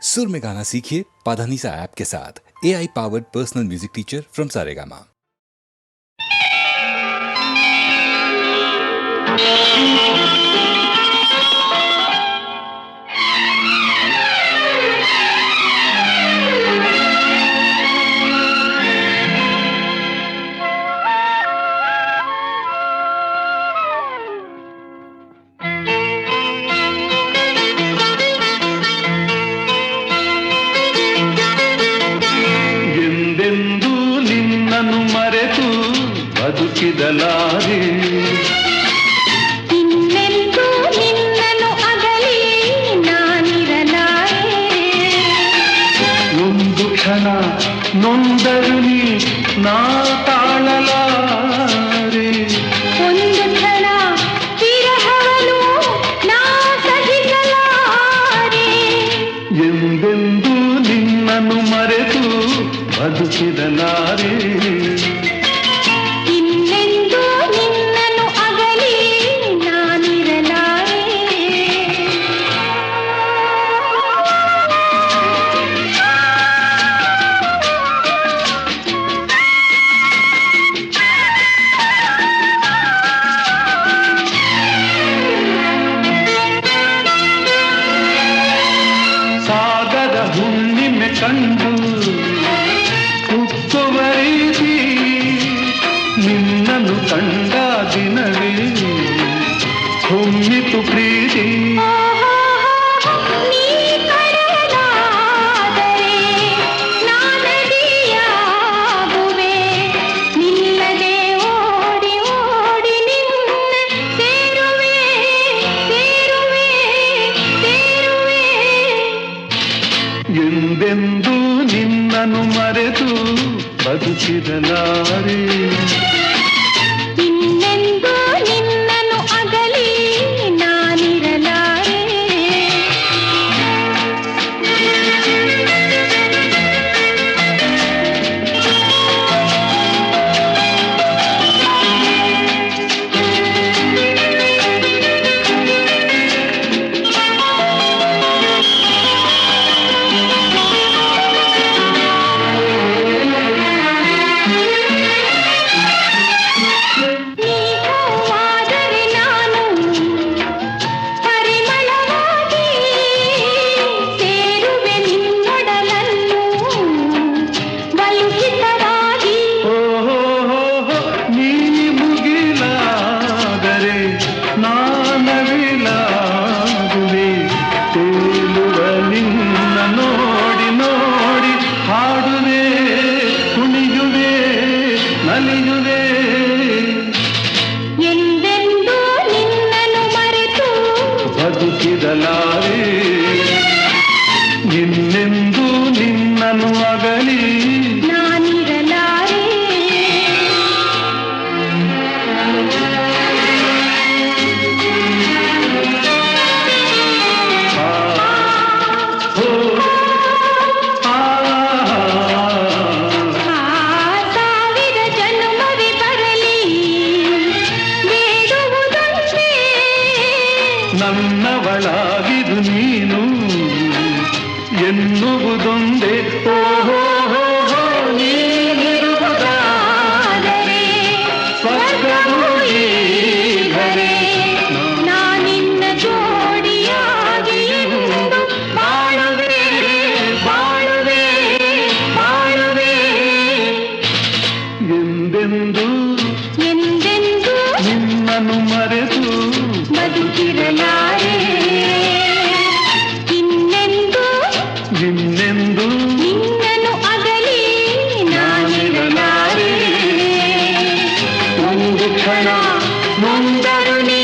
सुर में गाना सीखिए पाधानीसा ऐप के साथ। AI powered personal music teacher from Saregama. ಬದುಕಿದಲಾರೆ ಇನ್ನೆಂದೂ ನಿನ್ನನ್ನು ಅಗಲಿ ನಾನಿರಲಾರೆ. ಒಂದು ಕ್ಷಣ ನೊಂದರು ನೀ ನಾ ತಾಳಲಾರೆ. ಒಂದು ಕ್ಷಣ ವಿರಹವನು ನಾ ಸಹಿಸಲಾರೆ. ಎಂದೆಂದೂ ನಿನ್ನನ್ನು ಮರೆತು ಬದುಕಿದಲಾರೆ. ಕಂಡು ಉಕ್ಕುವ ರೀತಿ ನಿನ್ನನ್ನು ಕಂಡ ದಿನವೇ ಹೊಮ್ಮಿತು ಪ್ರೀತಿ. ಎಂದೆಂದೂ ನಿನ್ನನ್ನು ಮರೆತು ಬದುಕಿದಲಾರೆ. ಇನ್ನೆಂದೂ ನಿನ್ನನ್ನು ಅಗಲಿ ನಾನಿರಲಾರೆ. ಎಂದೆಂದೂ ನಿನ್ನನ್ನು ಮರೆತು ಬದುಕಿದಲಾರೆ. ಇನ್ನೆಂದೂ ನಿನ್ನನ್ನು ಅಗಲಿ ನಾನಿರಲಾರೆ. ನನ್ನವಳಾಗಿದು ನೀನು ಎನ್ನುವುದೊಂದೇ. ಓಹೋ ನೀನಿರುವುದಾದರೆ ಸ್ವರ್ಗವು ಹೀಗರೆ ನಾನಿನ್ನ ಜೋಡಿಯಾಗಿ ಎಂದು ಬಾಳುವೆ ಬಾಳುವೆ ಬಾಳುವೆ. ಎಂದೆಂದೂ ಎಂದೆಂದೂ ನಿನ್ನನ್ನು ಮರೆತು ಬದುಕಿರಲಾರೆ. ಇನ್ನೆಂದೂ ಇನ್ನೆಂದೂ ನಿನ್ನನ್ನು ಅಗಲಿ ನಾನಿರಲಾರೆ. ಒಂದು ಕ್ಷಣ ನೊಂದರು ನೀ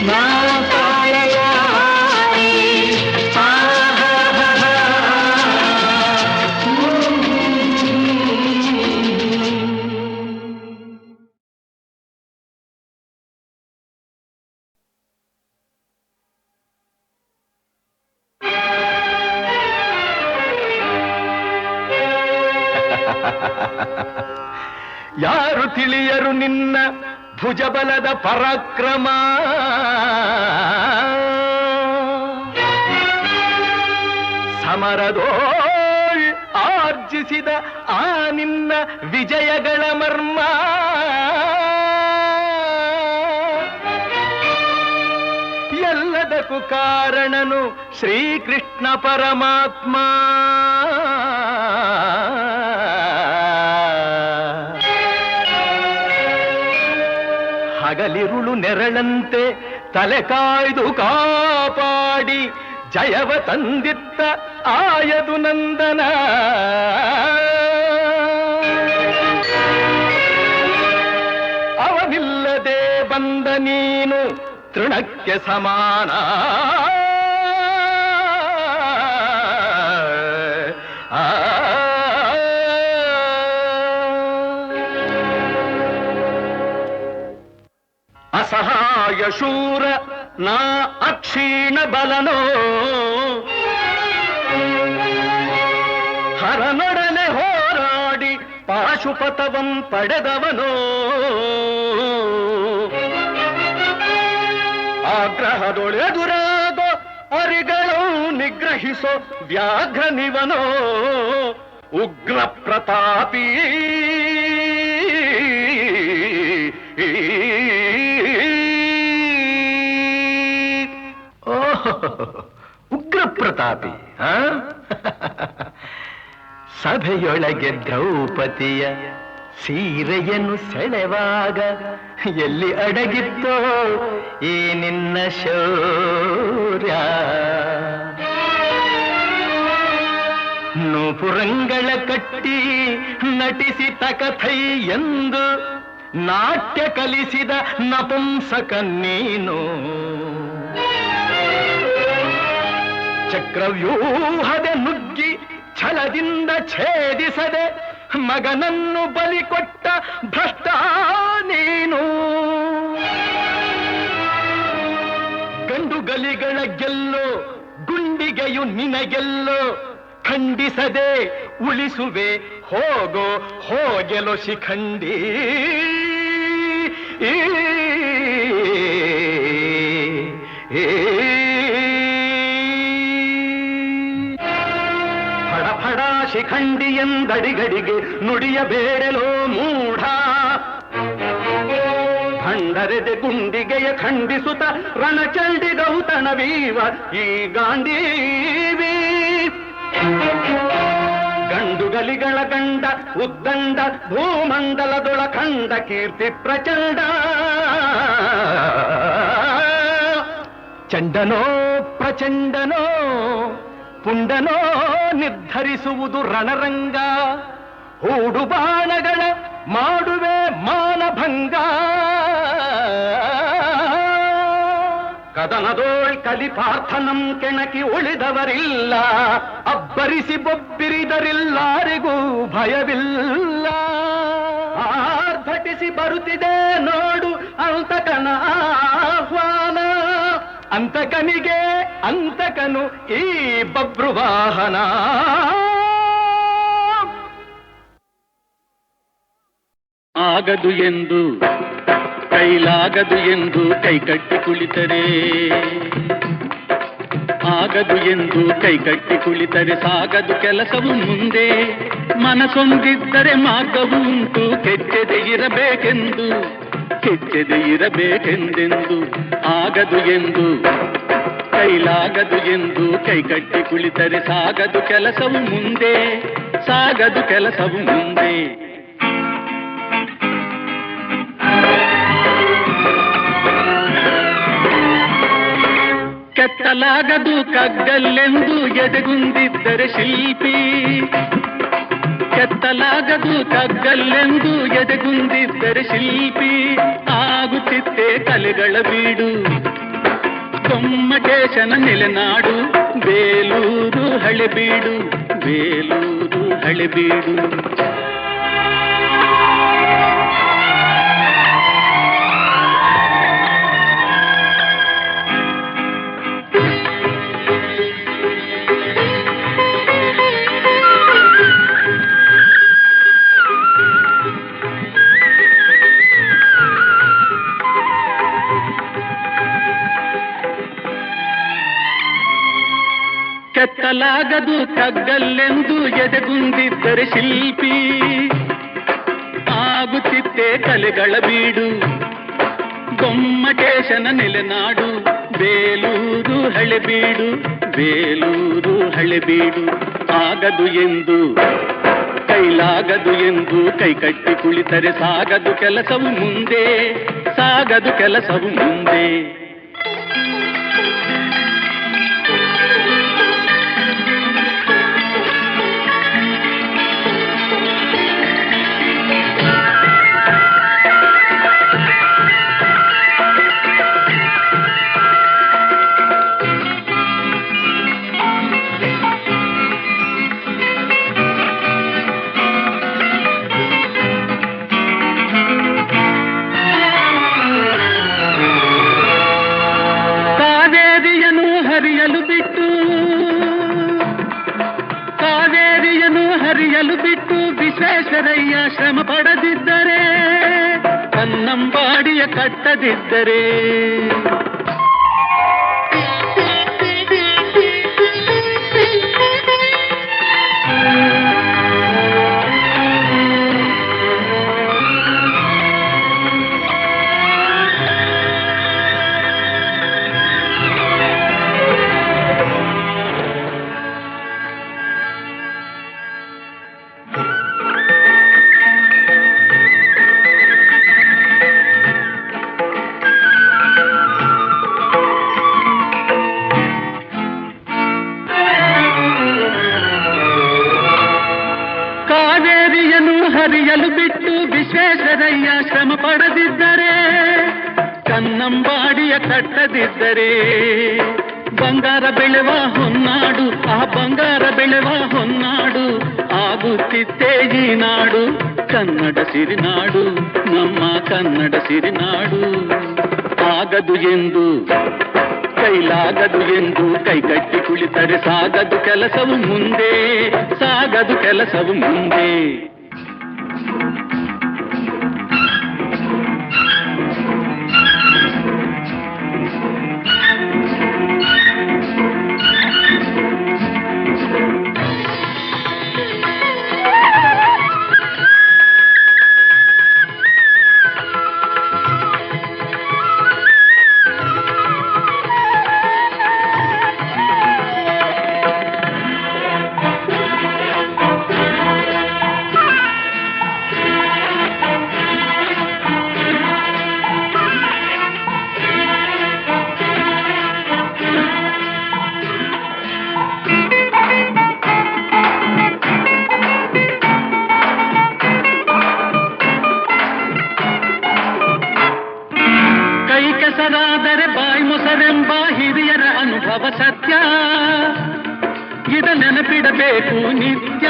ನಾ ತಾಳಲಾರೆ. ಯಾರು ತಿಳಿಯರು ನಿನ್ನ ಭುಜಬಲದ ಪರಾಕ್ರಮ. ಸಮ ಸಮರದೋಳ್ ಆರ್ಜಿಸಿದ ಆ ನಿನ್ನ ವಿಜಯಗಳ ಮರ್ಮ ಎಲ್ಲದಕ್ಕೂ ಕಾರಣನು ಶ್ರೀಕೃಷ್ಣ ಪರಮಾತ್ಮ. ಹಗಲಿರುಳು ನೆರಳಂತೆ ತಲೆ ಕಾಯ್ದು ಕಾಪಾಡಿ ಜಯವ ತಂದಿತ್ತ ಆಯದು ನಂದನ. ಅವನಿಲ್ಲದೆ ಬಂದ ನೀನು ತೃಣಕ್ಕೆ ಸಮಾನ. ಅಸಹಾಯ ಶೂರ ನಾ ಅಕ್ಷೀಣ ಬಲನೋ ಹರನೊಡನೆ ಹೋರಾಡಿ ಪಾಶುಪತವಂ ಪಡೆದವನೋ ಆಗ್ರಹದೊಳೆದುರಾಗೋ ಅರಿಗಳು ನಿಗ್ರಹಿಸೋ ವ್ಯಾಘ್ರನಿವನೋ ಉಗ್ರ ಪ್ರತಾಪಿ ಉಗ್ರ ಪ್ರತಾಪಿ. ಸಭೆಯೊಳಗೆ ದ್ರೌಪದಿಯ ಸೀರೆಯನ್ನು ಸೆಳೆವಾಗ ಎಲ್ಲಿ ಅಡಗಿತ್ತೋ ಈ ನಿನ್ನ ಶೌರ್ಯ. ನೂಪುರಂಗಳ ಕಟ್ಟಿ ನಟಿಸಿ ತಕಥೈ ಎಂದು ನಾಟ್ಯ ಕಲಿಸಿದ ನಪುಂಸಕ ನೀನು. ಚಕ್ರವ್ಯೂಹದ ನುಗ್ಗಿ ಛಲದಿಂದ ಛೇದಿಸದೆ ಮಗನನ್ನು ಬಲಿ ಕೊಟ್ಟ ಭ್ರಷ್ಟ ನೀನು. ಗಂಡುಗಲಿಗಳ ಗೆಲ್ಲೋ ಗುಂಡಿಗೆಯು ನಿನಗೆಲ್ಲೋ ಖಂಡಿಸದೆ ಉಳಿಸುವೆ ಹೋಗೋ ಹೋಗೆಲೋ ಶಿಖಂಡಿ. ಫಡ ಶಿಖಂಡಿ ಎಂದಡಿಗಡಿಗೆ ನುಡಿಯಬೇಡಲೋ ಮೂಢ. ಭಂಡರೆದೆ ಗುಂಡಿಗೆಯ ಖಂಡಿಸುತ್ತ ರಣಚಂಡಿ ಗೌತಣವೀವ ಈ ಗಾಂಧೀವಿ. ಗಂಡುಗಲಿಗಳ ಗಂಡ ಉದ್ದಂಡ ಭೂಮಂಡಲದೊಳ ಖಂಡ ಕೀರ್ತಿ ಪ್ರಚಂಡ. ಚಂಡನೋ ಪ್ರಚಂಡನೋ ಪುಂಡನೋ ನಿರ್ಧರಿಸುವುದು ರಣರಂಗ. ಹೂಡು ಬಾಣಗಳ ಮಾಡುವೆ ಮಾನಭಂಗ. ಕದನದೋಳ್ ಕಲಿಪಾರ್ಥನಂ ಕೆಣಕಿ ಉಳಿದವರಿಲ್ಲ. ಅಬ್ಬರಿಸಿ ಬೊಬ್ಬಿರಿದರಿಲ್ಲಾರಿಗೂ ಭಯವಿಲ್ಲ. ಆರ್ಭಟಿಸಿ ಬರುತ್ತಿದೆ ನೋಡು ಅಂತಕನ ಆಹ್ವಾನ. ಅಂತಕನಿಗೆ ಅಂತಕನು ಈ ಬಭ್ರುವಾಹನ. ಆಗದು ಎಂದು ಕೈಲಾಗದು ಎಂದು ಕೈಕಟ್ಟಿ ಕುಳಿತರೆ, ಆಗದು ಎಂದು ಕೈಕಟ್ಟಿ ಕುಳಿತರೆ ಸಾಗದು ಕೆಲಸವು ಮುಂದೆ. ಮನಸೊಂದಿದ್ದರೆ ಮಾರ್ಗವು ಉಂಟು, ಕೆಚ್ಚದೆ ಇರಬೇಕೆಂದು ಕೆಚ್ಚದೆ ಇರಬೇಕೆಂದೆಂದು. ಆಗದು ಎಂದು ಕೈಲಾಗದು ಎಂದು ಕೈಕಟ್ಟಿ ಕುಳಿತರೆ ಸಾಗದು ಕೆಲಸವು ಮುಂದೆ, ಸಾಗದು ಕೆಲಸವು ಮುಂದೆ. ಕೆತ್ತಲಾಗದು ಕಗ್ಗಲ್ಲೆಂದು ಎದೆಗುಂದಿದ್ದರೆ ಶಿಲ್ಪಿ, ಕೆತ್ತಲಾಗದು ಕಗ್ಗಲ್ಲೆಂದು ಎದೆಗುಂದಿದ್ದರೆ ಶಿಲ್ಪಿ. ಆಗುತ್ತಿತ್ತೆ ಕಲೆಗಳ ಬೀಡು, ಗೊಮ್ಮಟೇಶನ ನೆಲೆನಾಡು. ಬೇಲೂರು ಹಳೆಬೀಡು, ಬೇಲೂರು ಹಳೆಬೀಡು. ನಿಲ್ಲಲಾಗದು ತಗ್ಗಲ್ಲೆಂದು ಎದೆಗುಂದಿದ್ದರೆ ಶಿಲ್ಪಿ ಆಗುತ್ತಿತ್ತೆ ಕಲೆಗಳ ಬೀಡು ಗೊಮ್ಮಟೇಶನ ನೆಲೆನಾಡು ಬೇಲೂರು ಹಳೆಬೀಡು ಬೇಲೂರು ಹಳೆಬೀಡು ಆಗದು ಎಂದು ಕೈಲಾಗದು ಎಂದು ಕೈಕಟ್ಟಿ ಕುಳಿತರೆ ಸಾಗದು ಕೆಲಸವು ಮುಂದೆ ಸಾಗದು ಕೆಲಸವು ಮುಂದೆ ಹರಿಯಲು ಬಿಟ್ಟು ವಿಶ್ವೇಶ್ವರಯ್ಯ ಶ್ರಮ ಪಡದಿದ್ದರೆ ಕನ್ನಂಬಾಡಿಯ ಕಟ್ಟದಿದ್ದರೆ ಹರಿಯಲು ಬಿಟ್ಟು ವಿಶ್ವೇಶ್ವರಯ್ಯ ಶ್ರಮ ಪಡದಿದ್ದರೆ ಕನ್ನಂಬಾಡಿಯ ಕಟ್ಟದಿದ್ದರೆ ಬಂಗಾರ ಬೆಳೆವ ಹೊನ್ನಾಡು ಆ ಬಂಗಾರ ಬೆಳೆವ ಹೊನ್ನಾಡು ಆಗುತ್ತಿತ್ತೇ ಈ ನಾಡು ಕನ್ನಡ ಸಿರಿನಾಡು ನಮ್ಮ ಕನ್ನಡ ಸಿರಿನಾಡು ಆಗದು ಎಂದು ಕೈಲಾಗದು ಎಂದು ಕೈಕಟ್ಟಿ ಕುಳಿತರೆ ಸಾಗದು ಕೆಲಸವು ಮುಂದೆ ಸಾಗದು ಕೆಲಸವು ಮುಂದೆ ಕೆಸರಾದರೆ ಬಾಯಿ ಮೊಸರೆಂಬ ಹಿರಿಯರ ಅನುಭವ ಸತ್ಯ ಇದ ನೆನಪಿಡಬೇಕು ನಿತ್ಯ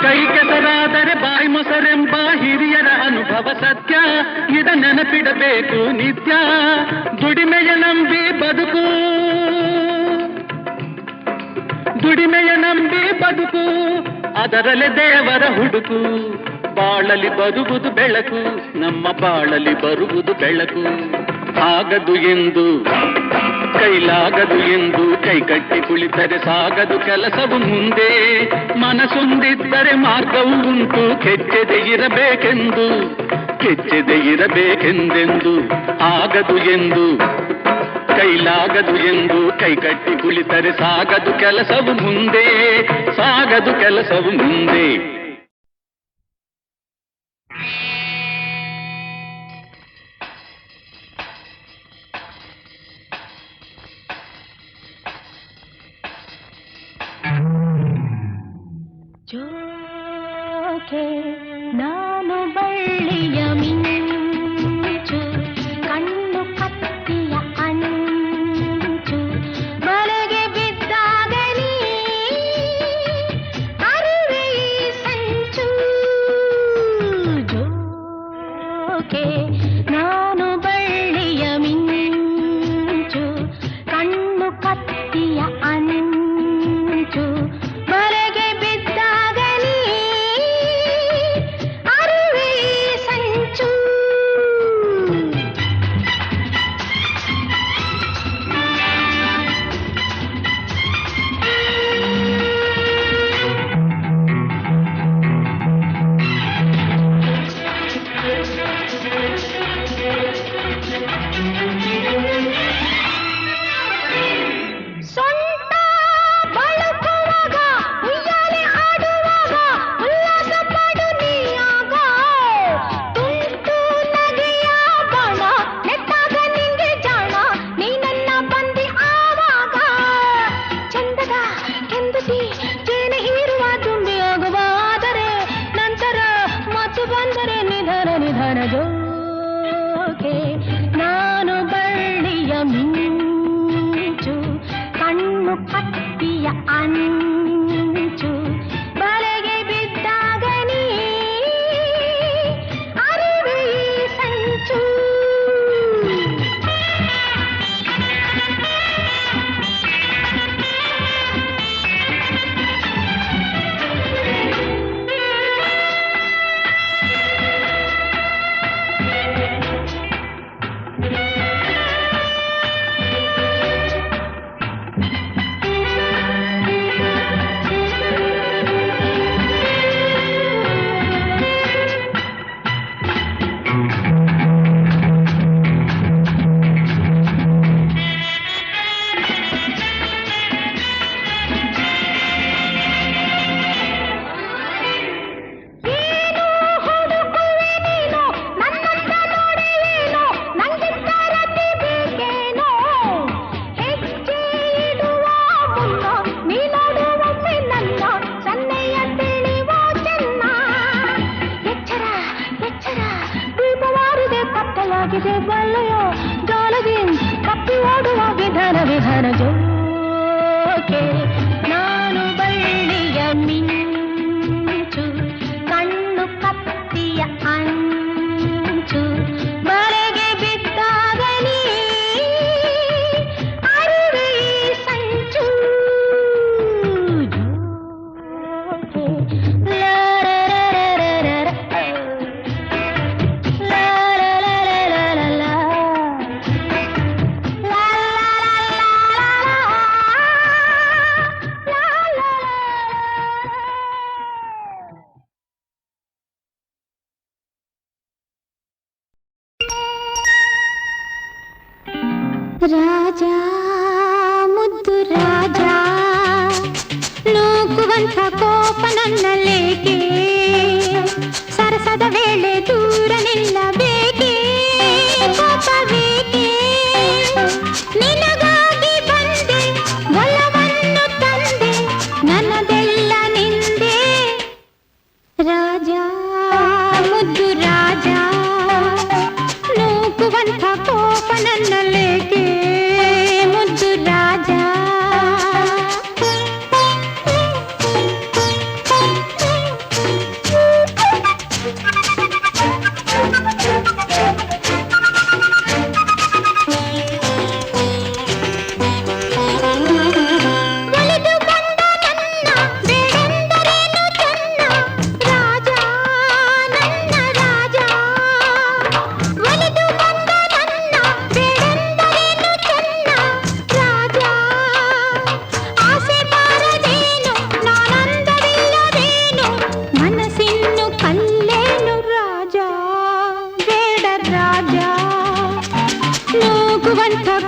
ಕೈ ಕೆಸರಾದರೆ ಬಾಯಿ ಮೊಸರೆಂಬ ಹಿರಿಯರ ಅನುಭವ ಸತ್ಯ ಇದ ನೆನಪಿಡಬೇಕು ನಿತ್ಯ ದುಡಿಮೆಯ ನಂಬಿ ಬದುಕು ದುಡಿಮೆಯ ನಂಬಿ ಬದುಕು ಅದರಲ್ಲೇ ದೇವರ ಹುಡುಕು ಬಾಳಲಿ ಬರುವುದು ಬೆಳಕು ನಮ್ಮ ಬಾಳಲಿ ಬರುವುದು ಬೆಳಕು ಆಗದು ಎಂದು ಕೈಲಾಗದು ಎಂದು ಕೈಕಟ್ಟಿ ಕುಳಿತರೆ ಸಾಗದು ಕೆಲಸವು ಮುಂದೆ ಮನಸೊಂದಿದ್ದರೆ ಮಾರ್ಗವು ಉಂಟು ಕೆಚ್ಚದೆ ಇರಬೇಕೆಂದೆಂದು ಆಗದು ಎಂದು ಕೈಲಾಗದು ಎಂದು ಕೈಕಟ್ಟಿ ಕುಳಿತರೆ ಸಾಗದು ಕೆಲಸವು ಮುಂದೆ ಸಾಗದು ಕೆಲಸವು ಮುಂದೆ ಜೋಕೆ ನಾನು ಬಳ್ಳಿಯ ಮಿಂಚು ಕಣ್ಣು ಕತ್ತಿಯ ಅಂಚು ಬಲೆಗೆ ಬಿದ್ದಾಗಲಿ ಅರಿವೆ ಈ ಸಂಚು ಜೋಕೆ ನಾನು ಬಳ್ಳಿಯ ಮಿಂಚು ಕಣ್ಣು ಕತ್ತಿಯ ಅಂಚು ಬಲೆಗೆ ಬಿದ್ದಾಗಲಿ ಕತ್ತಿಯ ಅಂಚು ಬಲೆಗೆ ಬಿದ್ದಾಗ ನೀ ಅರಿವೆ ಈ ಸಂಚು. ಬಲ್ಲೆಯ ಜಾಲದಿ ತಪ್ಪಿ ಓಡುವ ವಿಧಾನ ವಿಧಾನ ಜೋಕೆ ನಾನು ಬಳ್ಳಿಯ ಮಿಂಚು ಕಣ್ಣು ಕತ್ತಿಯ ಅಂಚು ಬಲೆಗೆ ಬಿದ್ದಾಗ ನೀ ಅರಿವೆ ಈ ಸಂಚು. ರಾಜ ಮುದ್ದು ರಾಜ ನೂಕುವಂಥ ಕೋಪ ನನ್ನಲ್ಲೇಕೆ ಸರಸದ ವೇಳೆ ದೂರ ನಿಲ್ಲಬೇಕೆ ಕೋಪವೇಕೆ ನಿನಗಾಗಿ ಬಂದೆ ಒಲವನ್ನು ತಂದೆ ನನ್ನದೆಲ್ಲ ನಿಂದೆ ರಾಜ ಮುದ್ದು ರಾಜ ನೂಕುವಂಥ ಕೋಪ ನನ್ನಲ್ಲೇಕೆ ಮುದ್ದು ರಾಜ.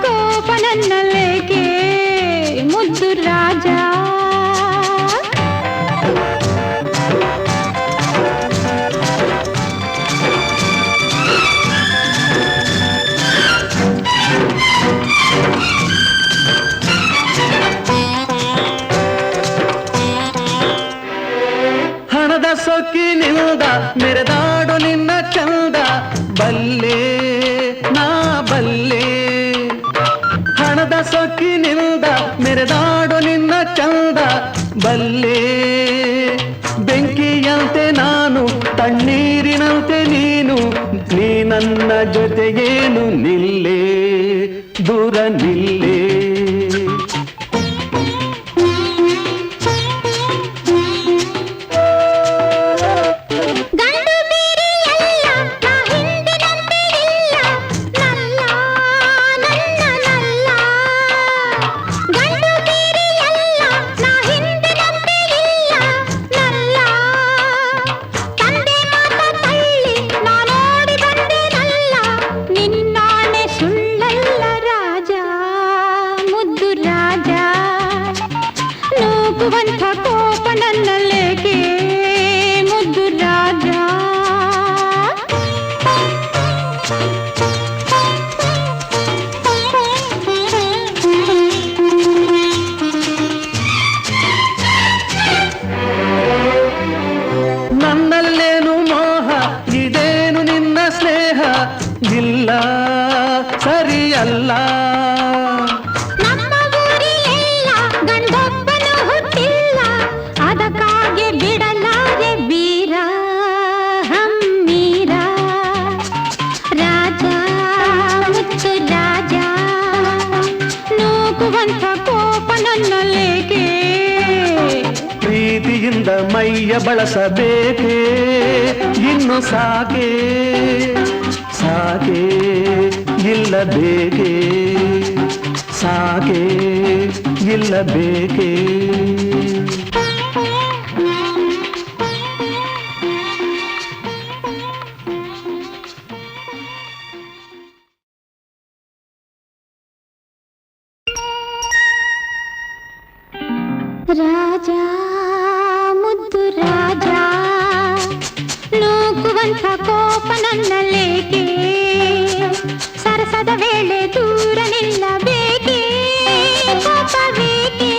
ಕೋಪ ನನ್ನಲ್ಲೇಕೆ ಮುದ್ದು ರಾಜ. ಹಣದ ಸೊಕ್ಕಿನಿಂದ ಮೆರೆದಾಡು ನಿನ್ನ ಚಂದ ಬಲ್ಲೆ ನಾ ಬಲ್ಲೆ. ಹಣದ ಸೊಕ್ಕಿನಿಂದ ಮೆರೆದಾಡು ನಿನ್ನ ಚಂದ ಬಲ್ಲೆ. ಬೆಂಕಿಯಂತೆ ನಾನು ತಣ್ಣೀರಿನಂತೆ ನೀನು ನೀ ನನ್ನ ಜೊತೆಗೇನು ನಿಲ್ಲೇ ದೂರ ನಿಲ್ಲೇ. ಕೋಪ ನನ್ನಲ್ಲೇಕೆ ಮುದ್ದು ರಾಜ. ನನ್ನಲ್ಲೇನು ಮೋಹ ಇದೇನು ನಿನ್ನ ಸ್ನೇಹ ಇಲ್ಲ ಸರಿಯಲ್ಲ. ನಮ್ಮ ಊರಿಲೆಲ್ಲ ನೂಕುವಂಥ ಕೋಪ ನನ್ನಲ್ಲೇಕೆ ಪ್ರೀತಿಯಿಂದ ಮೈಯ ಬಳಸಬೇಕೆ ಇನ್ನು ಸಾಕೆ ಸಾಕೆ ಇಲ್ಲ ಬೇಕೆ ಸಾಕೆ ಇಲ್ಲ ಬೇಕೆ ರಾಜ ಮುದ್ದು ರಾಜ ನೂಕುವಂಥ ಕೋಪ ನನ್ನಲ್ಲೇಕೆ ಸರಸದ ವೇಳೆ ದೂರ ನಿಲ್ಲಬೇಕೆ ಕೋಪವೇಕೆ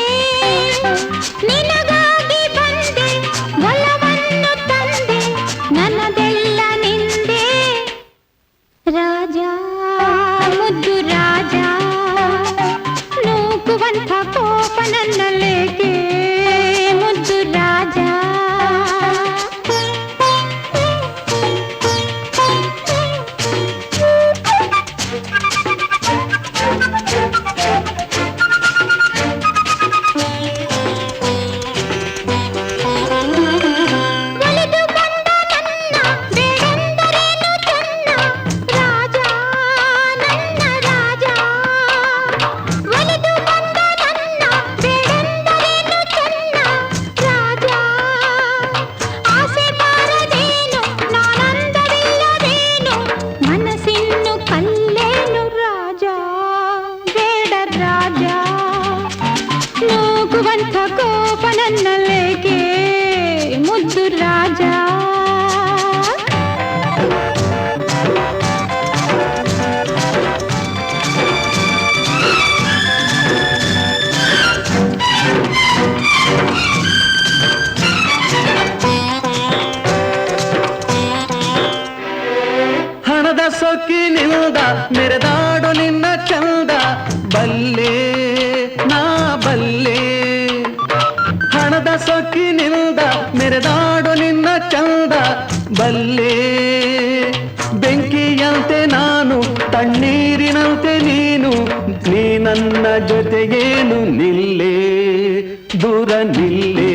ನಿನಗಾಗಿ ಬಂದೆ ಒಲವನ್ನು ತಂದೆ ನನ್ನದೆಲ್ಲ ನಿಂದೆ ರಾಜ ಮುದ್ದು ರಾಜ ನೂಕುವಂಥ ಕೋಪ ನನ್ನಲ್ಲೇಕೆ ಮುದ್ದು ರಾಜ ಒಲಿದು ಬಂದ ನನ್ನ ಬೇಡೆಂದರೇನು ಚೆನ್ನ ರಾಜ ನನ್ನ ರಾಜ ಒಲಿದು ಬಂದ ನನ್ನ ಬೇಡೆಂದರೇನು ಚೆನ್ನ ರಾಜ ಆಸೆ ಬಾರದೇನು ನಾನಂದವಿಲ್ಲವೇನು ಮನಸ್ಸಿನ್ನು ಕಲ್ಲೇನು ರಾಜ ಬೇಡ ರಾಜ ನೂಕುವಂಥ ಕೋಪ ನನ್ನಲ್ಲೇಕೆ ಮುದ್ದು ರಾಜ ಹಣದ ಸೊಕ್ಕಿನಿಂದ ಮೆರೆದಾಡು ನಿನ್ನ ಚಂದ ಬಲ್ಲೆ ನಾ ಬಲ್ಲೆ ಹಣದ ಸೊಕ್ಕಿನಿಂದ ಮೆರೆದಾಡು ನಿನ್ನ ಚಂದ ಬಲ್ಲೆ ಬೆಂಕಿಯಂತೆ ನಾನು ತಣ್ಣೀರಿನಂತೆ ನೀನು ನೀ ನನ್ನ ಜೊತೆಗೇನು ನಿಲ್ಲೇ ದೂರ ನಿಲ್ಲೇ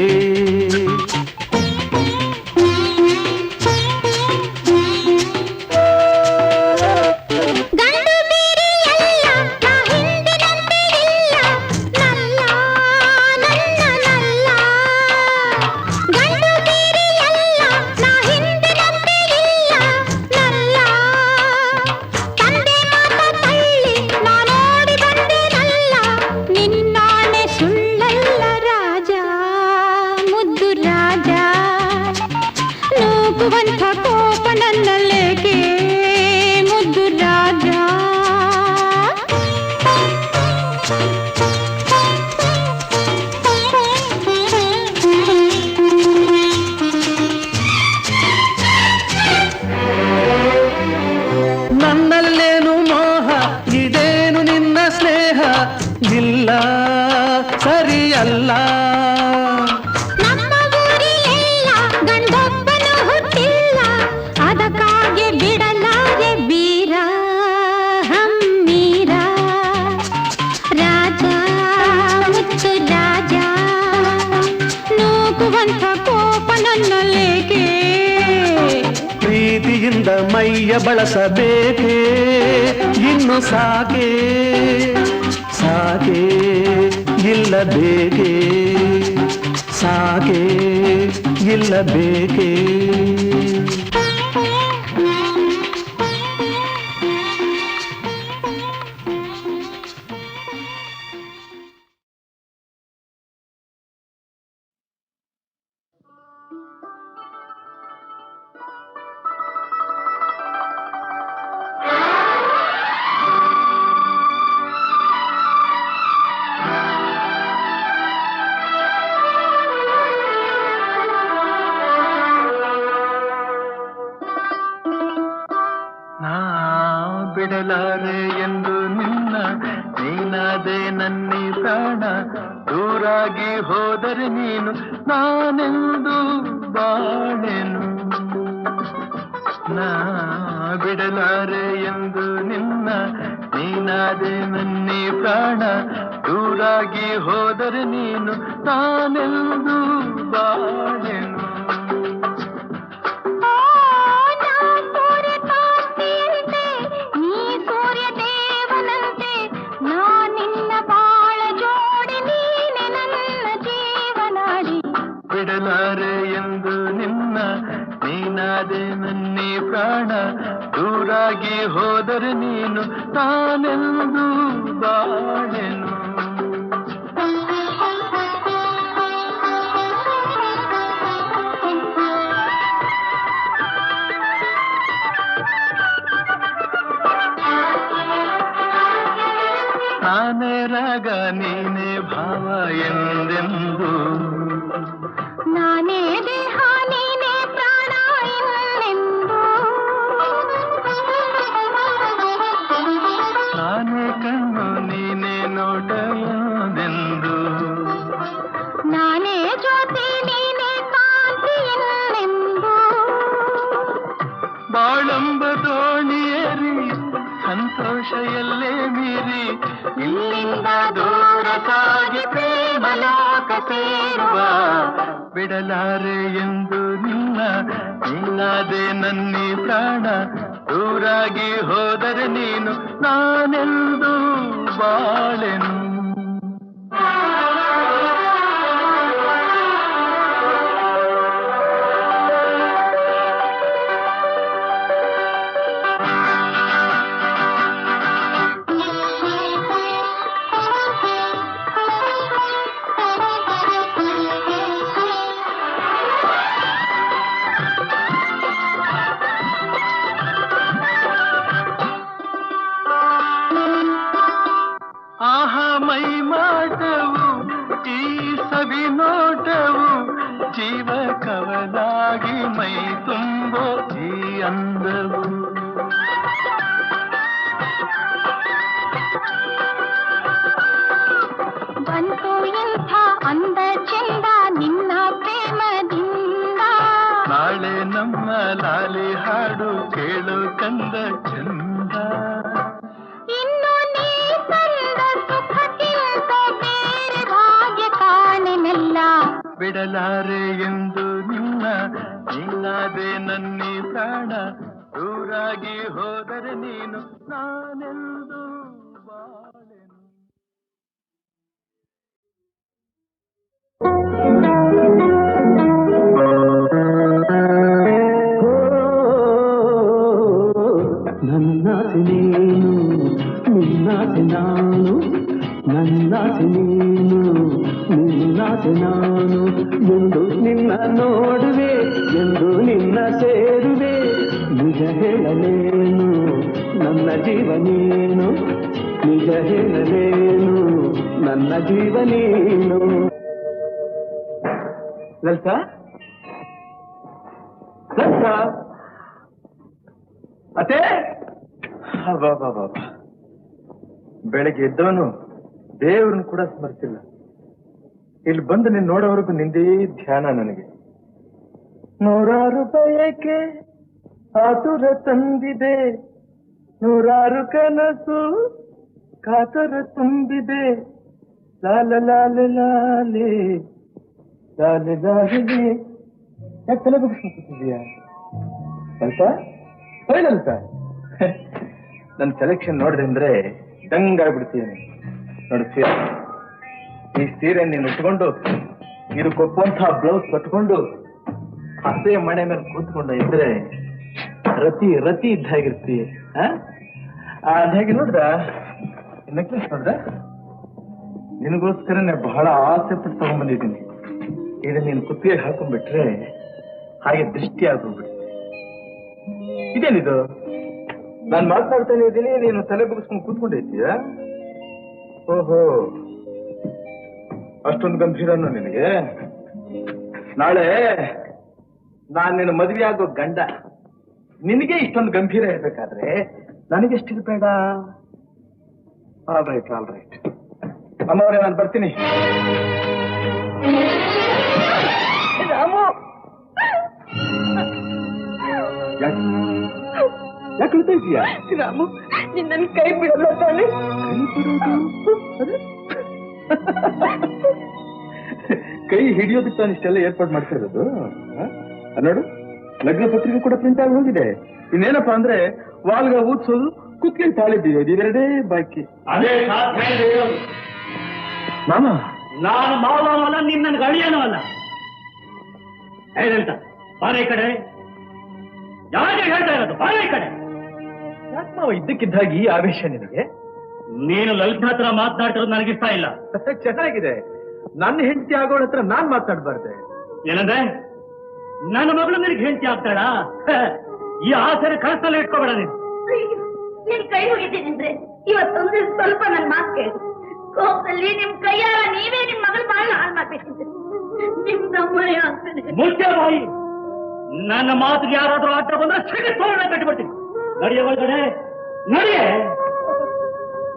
ಗಂಡು ಬೇರೆಯಲ್ಲ ನಾ ಹಿಂದಿನಂತೆ ಇಲ್ಲ ನಲ್ಲ ನನ್ನ ನಲ್ಲ ಗಂಡು ಬೇರೆಯಲ್ಲ ನಾ ಹಿಂದಿನಂತೆ ಇಲ್ಲ ನಲ್ಲ ತಂದೆ ಮಾತ ತಳ್ಳಿ ನಾನೋಡಿ ಬಂದೆನಲ್ಲ ನಿನ್ನಾಣೆ ಸುಳ್ಳಲ್ಲ ರಾಜ ಮುದ್ದು ರಾಜ ನೂಕುವಂಥ ಕೋಪ ನನ್ನಲ್ಲೇಕೆ ಮುದ್ದು ರಾಜ ನನ್ನಲ್ಲೇನು ಮೋಹ ಇದೇನು ನಿನ್ನ ಸ್ನೇಹ ಇಲ್ಲ ಸರಿಯಲ್ಲ ನಮ್ಮ ಊರಿಲೆಲ್ಲ ಗಂಡೊಬ್ಬನು ಹುಟ್ಟಿಲ್ಲ ಅದಕ್ಕಾಗಿ ಬಿಡಲಾರೆ ಬೀರ ಹಮ್ಮೀರ ರಾಜ ಮುತ್ತು ರಾಜ ನೂಕುವಂಥ ಕೋಪ ನನ್ನಲ್ಲೇಕೆ ಪ್ರೀತಿಯಿಂದ ಮೈಯ ಬಳಸಬೇಕೆ ಇನ್ನು ಸಾಕೆ ಸಾಕೆ ಇಲ್ಲ ಬೇಕೆ ಸಾಕೆ ಇಲ್ಲ ಬೇಕೆ ಬಿಡಲಾರೆ ಎಂದು ನಿನ್ನ ನೀನಾದೆ ನನ್ನಿ ಪ್ರಾಣ ದೂರಾಗಿ ಹೋದರೆ ನೀನು ನಾನೆಂದು ಬಾಳೆನು ನಾ ಬಿಡಲಾರೆ ಎಂದು ನಿನ್ನ ನೀನಾದೆ ನನ್ನಿ ಪ್ರಾಣ ದೂರಾಗಿ ಹೋದರೆ ನೀನು ನಾನೆಂದು ಬಾಳೆನು. ಬಿಡಲಾರೆ ಎಂದು ನಿನ್ನ ನೀನಾದೆ ನನ್ನಿ ಪ್ರಾಣ ದೂರಾಗಿ ಹೋದರೆ ನೀನು ನಾನೆಂದು ಬಾಳೆನು. ನಾನೇ ರಾಗ ನೀನೇ ಭಾವ ಎಂದೆಂದು ನಾನೇ ದೇಹ ನೀನೇ ಪ್ರಾಣ ಎಂದೆಂದು ನಾನೇ ಕಣ್ಣು ನೀನೇ ನೋಟ ಎಂದೆಂದು ನಾನೇ ಜ್ಯೋತಿ ನೀನೇ ಕಾಂತಿ ಎಂದೆಂದು ಬಾಳಂಬ ದೋಣಿಯೇರಿ ಸಂತೋಷ ಎಲ್ಲೇ ಮೀರಿ ಇಲ್ಲಿಂದ ದೂರ ಸಾಗಿ ಪ್ರೇಮ ಲೋಕ ಸೇರುವ ಬಿಡಲಾರೆ ಎಂದು ನಿನ್ನ ನೀನಾದೆ ನನ್ನಿ ಪ್ರಾಣ ದೂರಾಗಿ ಹೋದರೆ ನೀನು ನಾನೆಂದು ಬಾಳೆನು. ಮೈ ಮಾಟವು ಈ ಸವಿ ನೋಟವು ಜೀವ ಕವಲಾಗಿ ಮೈ ತುಂಬೋ ಈ ಅಂದವು ಬಂತು ಇಂಥ ಅಂದ ಚಂದ ನಿನ್ನ ಪ್ರೇಮದಿಂದ ನಾಳೆ ನಮ್ಮ ಲಾಲಿ ಹಾಡು ಕೇಳು ಕಂದ ಚಂದ ಇನ್ನು ನೀ ತಂದ ಸುಖಕ್ಕಿಂತ ಬೇರೆ ಭಾಗ್ಯ ಕಾಣೆನೆಲ್ಲ ಬಿಡಲಾರೆ ಎಂದು ನಿನ್ನ ನೀನಾದೆ ನನ್ನಿ ಪ್ರಾಣ ದೂರಾಗಿ ಹೋದರೆ ನೀನು ನಾನೆಂದು ಬಾಳೆನು. ನನ್ನಾಸೆ ನೀನು ನಿನ್ನಾಸೆ ನಾನು ನನ್ನಾಸೆ ನೀನು ನಿನ್ನಾಸೆ ನಾನು ಎಂದು ನಿನ್ನ ನೋಡುವೆ ಎಂದು ನಿನ್ನ ಸೇರುವೆ ನಿಜ ಹೇಳಲೇನು ನನ್ನ ಜೀವನೇನು ನಿಜ ಹೇಳಲೇನು ನನ್ನ ಜೀವನೇನು. ಲಲಿತಾ ಲಲಿತಾ ಅದೇ ಬಾಬಾ ಬೆಳಗ್ಗೆ ಎದ್ದವನು ದೇವ್ರನ್ನ ಕೂಡ ಸ್ಮರಿಸಿಲ್ಲ. ಇಲ್ಲಿ ಬಂದು ನೀನ್ ನೋಡೋವರೆಗೂ ನಿಂದೇ ಧ್ಯಾನ ನನಗೆ. ನೂರಾರು ಬಯಕೆ ಆತುರ ತಂದಿದೆ, ನೂರಾರು ಕನಸು ಕಾತುರ ತುಂಬಿದೆ. ಲಾಲ ಲಾಲ ಲಾಲೆ ಲಾಲೆ ಲಾಲೆ ಯಾಕೆ ತಲೆ ಬಗ್ಗಿಸ್ಕೊತಿದ್ಯಾ ಅಂತ ಹೇಳಂತ? ನನ್ನ ಸೆಲೆಕ್ಷನ್ ನೋಡಿದೆ ಅಂದ್ರೆ ದಂಗಾಗ್ಬಿಡ್ತೀನಿ. ನೋಡಿ ಸೀರೆ, ಈ ಸೀರೆ ನೀನು ಉಟ್ಕೊಂಡು ಇದಕ್ಕೊಪ್ಪಂತಹ ಬ್ಲೌಸ್ ಕಟ್ಕೊಂಡು ಹಸೆ ಮನೆ ಮೇಲೆ ಕೂತ್ಕೊಂಡು ಇದ್ರೆ ರತಿ ರತಿ ಇದ್ದಾಗಿರ್ತೀಯ. ಹೇಗೆ ನೋಡ್ದ ನೆಕ್ಲೆಸ್ ನೋಡ್ದ? ನಿನಗೋಸ್ಕರನೇ ಬಹಳ ಆಸೆ ಪಟ್ಟು ತಗೊಂಡ್ಬಂದಿದ್ದೀನಿ. ಇದು ನೀನು ಕುತ್ತಿಗೆ ಹಾಕೊಂಡ್ಬಿಟ್ರೆ ಹಾಗೆ ದೃಷ್ಟಿ ಆಗೋಗ್ಬಿಡುತ್ತೆ. ಇದೇನಿದು? ನಾನು ಮಾತನಾಡ್ತಾನೆ ಇದ್ದೀನಿ, ನೀನು ತಲೆ ಬಗ್ಗಿಸ್ಕೊಂಡು ಕೂತ್ಕೊಂಡಿದ್ದೀಯ? ಓಹೋ, ಅಷ್ಟೊಂದು ಗಂಭೀರನು ನಿನಗೆ? ನಾಳೆ ನಾನು ನಿನ್ನ ಮದುವೆ ಆಗೋ ಗಂಡ, ನಿನಗೆ ಇಷ್ಟೊಂದು ಗಂಭೀರ ಇರ್ಬೇಕಾದ್ರೆ ನನಗೆಷ್ಟಿರ್ಬೇಡ? All right all right. ಅಮ್ಮವ್ರೆ, ನಾನು ಬರ್ತೀನಿ. ಯಾಕೆ ಹೇಳ್ತಾ ಇದೀಯಾ? ರಾಮು, ನಿನ್ನ ಕೈ ಬಿಡಲ್ಲ ತಾನೆ? ಕೈ ಬಿಡೋದು? ಕೈ ಹಿಡಿಯೋದಕ್ಕೆ ನಾನು ಇಷ್ಟೆಲ್ಲ ಏರ್ಪಾಡು ಮಾಡ್ತಿರೋದು ನೋಡು, ಲಗ್ನ ಪತ್ರಿಕೆ ಕೂಡ ಪ್ರಿಂಟ್ ಆಗಿ ಹೋಗಿದೆ. ಇನ್ನೇನಪ್ಪಾ ಅಂದ್ರೆ ವಾಲ್ಗ ಊದ್ಸೋದು, ಕುತ್ಕೊಂಡು ತಾಳಿದ್ದೀವಿ, ಇದೆರಡೇ ಬಾಕಿ. ಅದೇ ಸಾಧ್ಯ ಇದೆ ಹೇಳೋದು. ಮಾಮ, ನಾನು ಮಾವನೂ ಅಲ್ಲ, ನೀನ್ ನನ್ಗೆ ಅಳಿಯನೂ ಅಲ್ಲ. ಏನಂತ ಬಾರೆ ಈ ಕಡೆ, ಯಾಕೆ ಹೇಳ್ತಾ ಇರೋದು? ಬಾರೆ ಈ ಕಡೆ. ಯಾಕೆ ಮಾವ ಇದ್ದಕ್ಕಿದ್ದಾಗಿ ಈ ಆವೇಶ ನಿನಗೆ? ನೀನು ಲಲಿತ ಹತ್ರ ಮಾತನಾಡ್ತಿರೋದು ನನಗಿಷ್ಟ ಇಲ್ಲ. ಚೆನ್ನಾಗಿದೆ. ನನ್ನ ಹೆಂಡತಿ ಆಗೋಳ ಹತ್ರ ನಾನ್ ಮಾತಾಡ್ಬಾರ್ದೆ. ಏನಂದ್ರೆ ನನ್ನ ಮಗಳು ನಿನಗೆ ಹೆಂಡತಿ ಆಗ್ತಾಳ? ಈ ಆಸರೆ ಕನಸಲ್ಲಿ ಇಟ್ಕೋಬೇಡ ನೀನು. ನಿಮ್ ಕೈ ಹೋಗಿದ್ದೀನಿಂದ್ರೆ ಇವತ್ತೊಂದು ಸ್ವಲ್ಪ ನನ್ ಮಾತು ಕೇಳಿ. ಕೋಪದಲ್ಲಿ ನಿಮ್ ಕೈಯಾರ ನೀವೇ ನಿಮ್ ಮಗಳು ಬಾಳ ಹಾಳು ಮಾಡ್ಬೇಕಿದ್ರೆ ನಿಮ್ ನಮ್ಮನೆ ಆಗ್ತದೆ. ಮುಖ್ಯ ಬಾಯಿ, ನನ್ನ ಮಾತಿಗೆ ಯಾರಾದ್ರೂ ಅಡ್ಡ ಬಂದ್ರೆ ಸಿಡಿಸೋಣ ಕಟ್ಟಿಬಿಡ್ತೀನಿ. ನಡೆಯ ಒಳಗಡೆ ನಡೆಯೇ.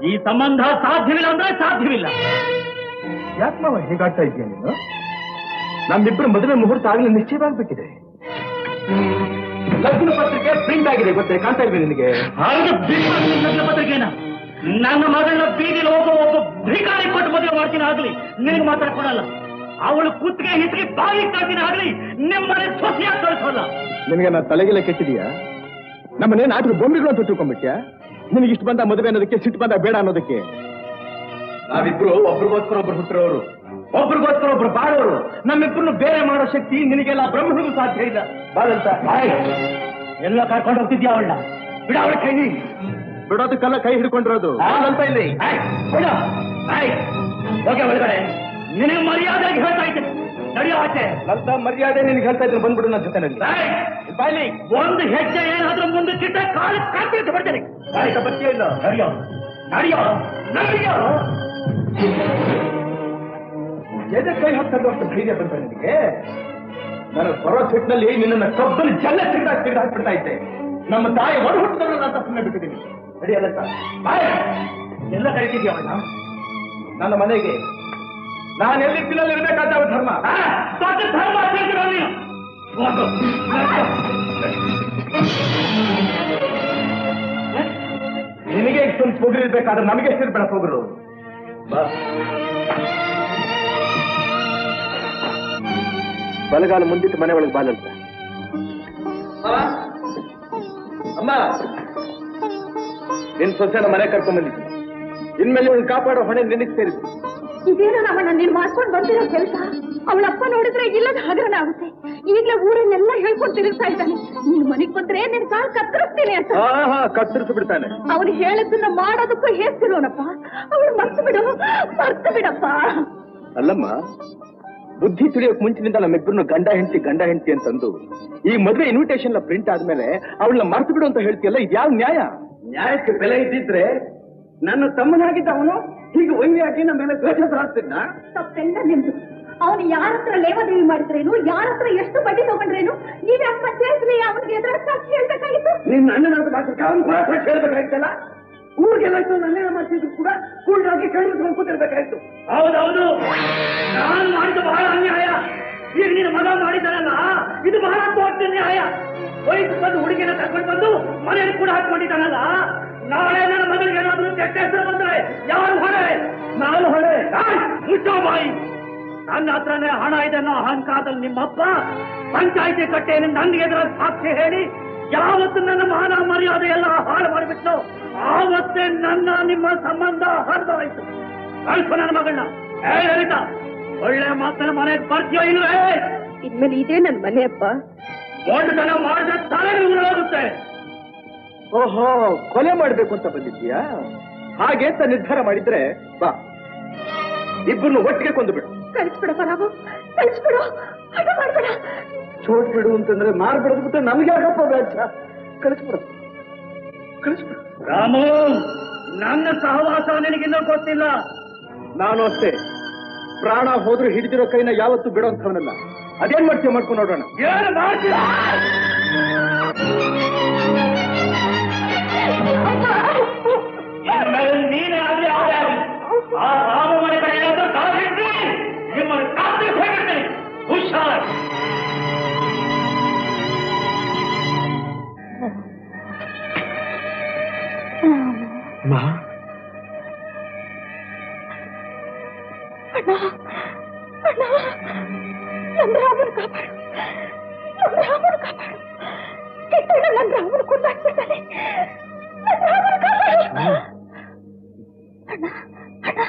ಈ ಸಂಬಂಧ ಸಾಧ್ಯವಿಲ್ಲ ಅಂದ್ರೆ ಸಾಧ್ಯವಿಲ್ಲ. ಯಾಕೆ ಮಾವ ಹೇಗಾಡ್ತಾ ಇದೆಯಾ ನೀನು? ನಮ್ಮಿಬ್ಬರು ಮದುವೆ ಮುಹೂರ್ತ ಆಗ್ಲೇ ನಿಶ್ಚಯವಾಗ್ಬೇಕಿದೆ. ಲಗ್ನ ಪತ್ರಿಕೆ ಪ್ರಿಂಟ್ ಆಗಿದೆ, ಗೊತ್ತೇ? ಕಾಣ್ತಾ ಇದ್ವಿ ನಿನಗೆ. ಹಾಗೆ ಲಗ್ನ ಪತ್ರಿಕೆನ ನನ್ನ ಮಗಳನ್ನ ಬೀದಿಲಿ ಹೋಗೋ ಒಬ್ಬ ಭಿಕಾರಿ ಕೊಟ್ಟು ಮದುವೆ ಮಾಡ್ತೀನಿ ಆಗ್ಲಿ ನಿನಗೆ ಮಾತಾಡ್ಕೊಡಲ್ಲ. ಅವಳು ಕುತ್ತಿಗೆ ಹಿಟ್ಟಿಗೆ ಬಾಯಿ ಕಾಡ್ತೀನಿ ಆಗ್ಲಿ ನಿಮ್ಮನೆ ಸೊಸೆಯಾಗಿ ಕಳಿಸೋಲ್ಲ. ನಿನಗೆ ನಾ ತಲೆಗೆಲ್ಲ ಕೆಟ್ಟಿದೀಯಾ? ನಮ್ಮನೆ ನಾಟಕ ಬೊಂಬೆಗಳು ಅಂತ ತಿಳ್ಕೊಂಡ್ಬಿಟ್ಯಾ? ನಿನಗೆ ಇಷ್ಟು ಬಂದ ಮದುವೆ ಅನ್ನೋದಕ್ಕೆ, ಸಿಟ್ಟು ಬಂದ ಬೇಡ ಅನ್ನೋದಕ್ಕೆ. ನಾವಿಬ್ರು ಒಬ್ರಿಗೋಸ್ಕರ ಒಬ್ರು ಹುಟ್ಟಿರೋರು, ಒಬ್ರಿಗೋಸ್ಕರ ಒಬ್ರು ಬಾಳೋರು. ನಮ್ಮಿಬ್ರು ಬೇರೆ ಮಾಡೋ ಶಕ್ತಿ ನಿನಗೆಲ್ಲ ಬ್ರಹ್ಮನಿಗೂ ಸಾಧ್ಯ ಇಲ್ಲ. ಬಾಳಂತ ಎಲ್ಲ ಕರ್ಕೊಂಡು ಹೋಗ್ತಿದ್ಯಾ ಅವಳ? ಬಿಡ ಅವಳ ಕೈ. ಬಿಡೋದಕ್ಕೆಲ್ಲ ಕೈ ಹಿಡ್ಕೊಂಡಿರೋದು ಅಂತ ಇಲ್ಲಿ. ಓಕೆ ಒಳಗಡೆ ನಿನಗೆ ಮರ್ಯಾದೆಗೆ ಹೇಳ್ತಾ ಇದ್ದೆ. ನಡೆಯೋ ಆಚೆ. ಅಂತ ಮರ್ಯಾದೆ ನಿನಗೆ ಹೇಳ್ತಾ ಇದ್ರೆ ಬಂದ್ಬಿಡು ನನ್ನ ಜೊತೆನಲ್ಲಿ. ಬಾಯ್ಲಿ ಒಂದು ಹೆಜ್ಜೆ ಏನಾದ್ರೂ ಮುಂದೆ ಚಿಟ್ಟ ಕಾಲು ಕಾಪಿಟ್ಟು ಬಿಡ್ತೇನೆ. ಬರ್ತೀಯ ಇಲ್ಲ? ನಡೆಯೋ ನಡೆಯೋ ನಡೆಯೋ. ಎದೆ ಕೈ ಹಾಕ್ತದ್ದು ಅಷ್ಟು ಧೈರ್ಯ ಬಂತ ನಿನಗೆ? ನಾನು ಬರೋ ಸಿಟ್ಟಿನಲ್ಲಿ ನಿನ್ನನ್ನು ಕಬ್ಬಲ್ಲಿ ಜಲ್ಲ ಹಾಕ್ಬಿಡ್ತಾ ಇದ್ದೆ. ನಮ್ಮ ತಾಯಿ ಹೊರ ಹುಟ್ಟಿದವರಲ್ಲ ಅಂತ ಸುಮ್ಮನೆ ಬಿಟ್ಟಿದ್ದೀನಿ. ನಡೆಯಲ್ಲ ಎಲ್ಲ ಕರಿತಿದ್ಯಾ ಅವಳ? ನನ್ನ ಮನೆಗೆ ನಾನು ಎಲ್ಲಿ ತಿನ್ನಲ್ಲಿ ಇರಬೇಕಾದ ಧರ್ಮ. ಧರ್ಮ ಹೇಳ್ತೀರ ನೀನು? ನಿನಗೆ ಇಷ್ಟೊಂದು ಪೋಗರಿರ್ಬೇಕಾದ್ರೆ ನಮಗೆ ಎಷ್ಟಿರ್ಬೇಡ ಪೋಗರು. ಬಲಗಾಲ ಮುಂದಿಟ್ಟು ಮನೆ ಒಳಗೆ ಬಾಲಂತ. ಅಮ್ಮ, ನಿನ್ ಸೊಸೆನ ಮನೆ ಕರ್ಕೊಂಡ್ ಬಂದಿದ್ದೀನಿ. ಇನ್ಮೇಲೆ ಇವಳು ಕಾಪಾಡೋ ಹೊಣೆ ನಿನಗೆ ಸೇರಿದ್ದು. ಇದೇನೋ ನಮ್ಮನ್ನ ನೀನ್ ಮಾಡ್ಕೊಂಡು ಬಂದಿರೋ ಕೆಲಸ. ಅವಳಪ್ಪ ನೋಡಿದ್ರೆ ಇಲ್ಲದ ಹಗರಣ ಆಗುತ್ತೆ. ಈಗಲೇ ಊರನ್ನೆಲ್ಲ ಹೇಳ್ಕೊಂಡು ತಿರುಗ್ತಾ ಇದ್ದಾನೆ. ನೀನ್ ಮನೆಗ್ ಬಂದ್ರೆ ನಿನ್ ಕಾಲ್ ಕತ್ತರಿಸ್ತೀನಿ ಅಂತ. ಕತ್ತರಿಸಿ ಬಿಡ್ತಾನೆ. ಅವ್ನು ಹೇಳದನ್ನ ಮಾಡೋದಕ್ಕೂ ಹೇಸ್ತಿರೋನಪ್ಪ. ಅವಳು ಮರ್ತು ಬಿಡಪ್ಪ. ಅಲ್ಲಮ್ಮ, ಬುದ್ಧಿ ತಿಳಿಯೋಕ್ ಮುಂಚಿನಿಂದ ನಮ್ಮಿಬ್ಬರನ್ನು ಗಂಡ ಹೆಂಡತಿ ಅಂತಂದು ಈ ಮದುವೆ ಇನ್ವಿಟೇಷನ್ ಪ್ರಿಂಟ್ ಆದ್ಮೇಲೆ ಅವಳನ್ನ ಮರ್ತು ಬಿಡು ಅಂತ ಹೇಳ್ತೀಯಲ್ಲ, ಇದ್ಯಾವ ನ್ಯಾಯ? ನ್ಯಾಯಕ್ಕೆ ಬೆಲೆ ಇದ್ದಿದ್ರೆ ನನ್ನ ತಮ್ಮನಾಗಿದ್ದ ಅವನು ಹೀಗೆ ವೈವಿಯಾಗಿ ನಮ್ಮ ಮೇಲೆ ದ್ವೇಷ ಸಾಧಿಸ್ತಿದ್ನ? ತಪ್ಪೆಲ್ಲ ನಿಮ್ದು. ಅವನು ಯಾರ ಹತ್ರ ಲೇವಾದೇವಿ ಮಾಡಿದ್ರೇನು, ಯಾರ ಹತ್ರ ಎಷ್ಟು ಬಡ್ಡಿ ತಗೊಂಡ್ರೇನು, ನೀವೇ ಅಪ್ಪ ಸೇರಿಸ್ಲಿ ಅವನಿಗೆ ಎದುರು ಸಾಕ್ಷಿ ಹೇಳ್ಬೇಕಾಗಿತ್ತು. ನಿನ್ನ ಅಣ್ಣನಾದ ಮಾತ್ರ ಅವನು ಸಾಕ್ಷಿ ಹೇಳ್ಬೇಕಾಗಿತ್ತಲ್ಲ. ಊರಿಗೆಲ್ಲ ನನ್ನೇನ ಮಾಡ್ತಿದ್ರು ಕೂಡ ಕೂಡಾಗಿ ಕೈಲಿಸ್ಕೊಂಡು ಕೂತಿರ್ಬೇಕಾಯ್ತು. ಹೌದೌದು, ನಾನು ಮಾಡಿದ್ದು ಬಹಳ ಅನ್ಯಾಯ. ಈಗ ನಿನ್ನ ಮಗ ಮಾಡಿದ್ದಾನಲ್ಲ, ಇದು ಬಹಳ ದೊಡ್ಡ ನ್ಯಾಯ. ವಯಸ್ಸು ಬಂದು ಹುಡುಗಿನ ಕರ್ಕೊಂಡು ಬಂದು ಮನೆಯಲ್ಲಿ ಕೂಡ ಹಾಕೊಂಡಿದ್ದಾನಲ್ಲ. ನಾಳೆ ನನ್ನ ಮಗಳಿಗೆ ಏನಾದ್ರೂ ಕೆಟ್ಟ ಹೆಸರು ಬಂದ್ರೆ ಯಾರು ಹೊಣೆ? ನಾನು ಹೊಣೆ. ಮುಚ್ಚೋ ಬಾಯಿ. ನನ್ನ ಹತ್ರನೇ ಹಣ ಇದೆ ಅನ್ನೋ ಅಹಂಕಾರದಲ್ಲಿ ನಿಮ್ಮಪ್ಪ ಪಂಚಾಯಿತಿ ಕಟ್ಟೆಯನ್ನು ನನಗೆ ಎದುರ ಸಾಕ್ಷಿ ಹೇಳಿ ಯಾವತ್ತು ನನ್ನ ಮಾನ ಮರ್ಯಾದೆ ಎಲ್ಲ ಹಾಳು ಮಾಡಿಬಿಟ್ಟು ಆವತ್ತೇ ನನ್ನ ನಿಮ್ಮ ಸಂಬಂಧ ಹರಿದೋಯ್ತು. ಕಳ್ಸು ನನ್ನ ಮಗಳನ್ನ. ಹೇಳಿದ ಒಳ್ಳೆ ಮಾತನ್ನ ಮನೆಗೆ ಬರ್ತೀಯೋ ಇಲ್ವೇ? ಇನ್ಮೇಲೆ ಇದೇ ನನ್ ಮನೆ ಅಪ್ಪ. ದೊಡ್ಡತನ ಮಾಡಿದ್ರೆ ತಲೆ ಹೋಗುತ್ತೆ. ಓಹೋ, ಕೊಲೆ ಮಾಡ್ಬೇಕು ಅಂತ ಬಂದಿದ್ದೀಯಾ? ಹಾಗೆ ಅಂತ ನಿರ್ಧಾರ ಮಾಡಿದ್ರೆ ಬಾ, ಇಬ್ಬರನ್ನು ಒಟ್ಟಿಗೆ ಕೊಂದು ಬಿಡು. ಕಳಿಸ್ಬಿಡಪ್ಪ ರಾಮು, ಕಳಿಸ್ಬಿಡು. ಹಠ ಮಾಡ್ಬೇಡ. ಚೋಟ್ ಬಿಡು ಅಂತಂದ್ರೆ ಮಾರ್ಬಿಡೋದು ಬಿಟ್ಟು ನಮ್ಗೆ ಯಾಕಪ್ಪ ವ್ಯಾಚ? ಕಳಿಸ್ಬಿಡು. ರಾಮು, ನನ್ನ ಸಹವಾಸ ನಿನಗಿನ್ನೂ ಗೊತ್ತಿಲ್ಲ. ನಾನು ಅಷ್ಟೇ. ಪ್ರಾಣ ಹೋದ್ರೂ ಹಿಡಿದಿರೋ ಕೈನ ಯಾವತ್ತೂ ಬಿಡೋಂಥವನಲ್ಲ. ಅದೇನ್ ಮಾಡ್ತೀಯ ಮಾಡ್ಕೊಂಡು ನೋಡೋಣ. ಏನು ಮಾಡ್ತೀಯ? ನೀನೇ ಆಗಲಿ ಅವರೇ ಆಗಲಿ ಆ ರಾಮ ಮನೆ ಕಡೆ ಏನಾದ್ರೂ ಕಾಲಿಟ್ಟು ನಿಮ್ಮನ್ನು ಕಾತ್ರಿ ಹೋಗಿರ್ತೀನಿ. ಹುಷಾರ್. ಅಣ್ಣ ಅಣ್ಣ ನನ್ನ ರಾಮನ ಕಾಪಾಡು, ನನ್ನ ರಾಮನ ಕಾಪಾಡು. ಕೆಟ್ಟಣ್ಣ ನನ್ನ ರಾಮನ ಕೊಂದಾಕ್ಬಿಡ್ತಾನೆ. ನನ್ನ ರಾಮನ ಕಾಪಾಡು ಅಣ್ಣ. ಅಣ್ಣ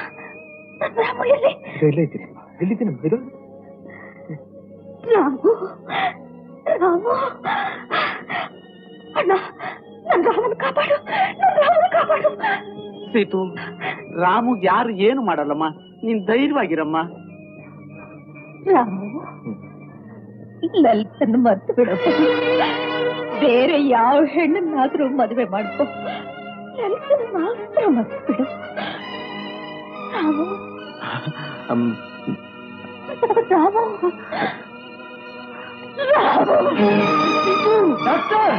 ನನ್ನ ರಾಮ ಎಲ್ಲಿ? ಎಲ್ಲಿದ್ದೀನಿ ರಾಮು ರಾಮು ಅಣ್ಣ ನನ್ನ ರಾಮನ ಕಾಪಾಡು, ನನ್ನ ರಾಮನ ಕಾಪಾಡು. ಸೀತು, ರಾಮುಗ್ ಯಾರು ಏನು ಮಾಡಲ್ಲಮ್ಮ, ನೀನ್ ಧೈರ್ಯವಾಗಿರಮ್ಮ. ರಾಮು ಲಲಿತನ್ನು ಮರ್ತು ಬಿಡಪ್ಪ. ಬೇರೆ ಯಾವ ಹೆಣ್ಣನ್ನಾದ್ರೂ ಮದುವೆ ಮಾಡ್ಕೊ, ಲಲಿತನ್ನು ಮಾತ್ರ ಮರ್ತು ಬಿಡು. ರಾಮು ರಾಮು ಡಾಕ್ಟರ್,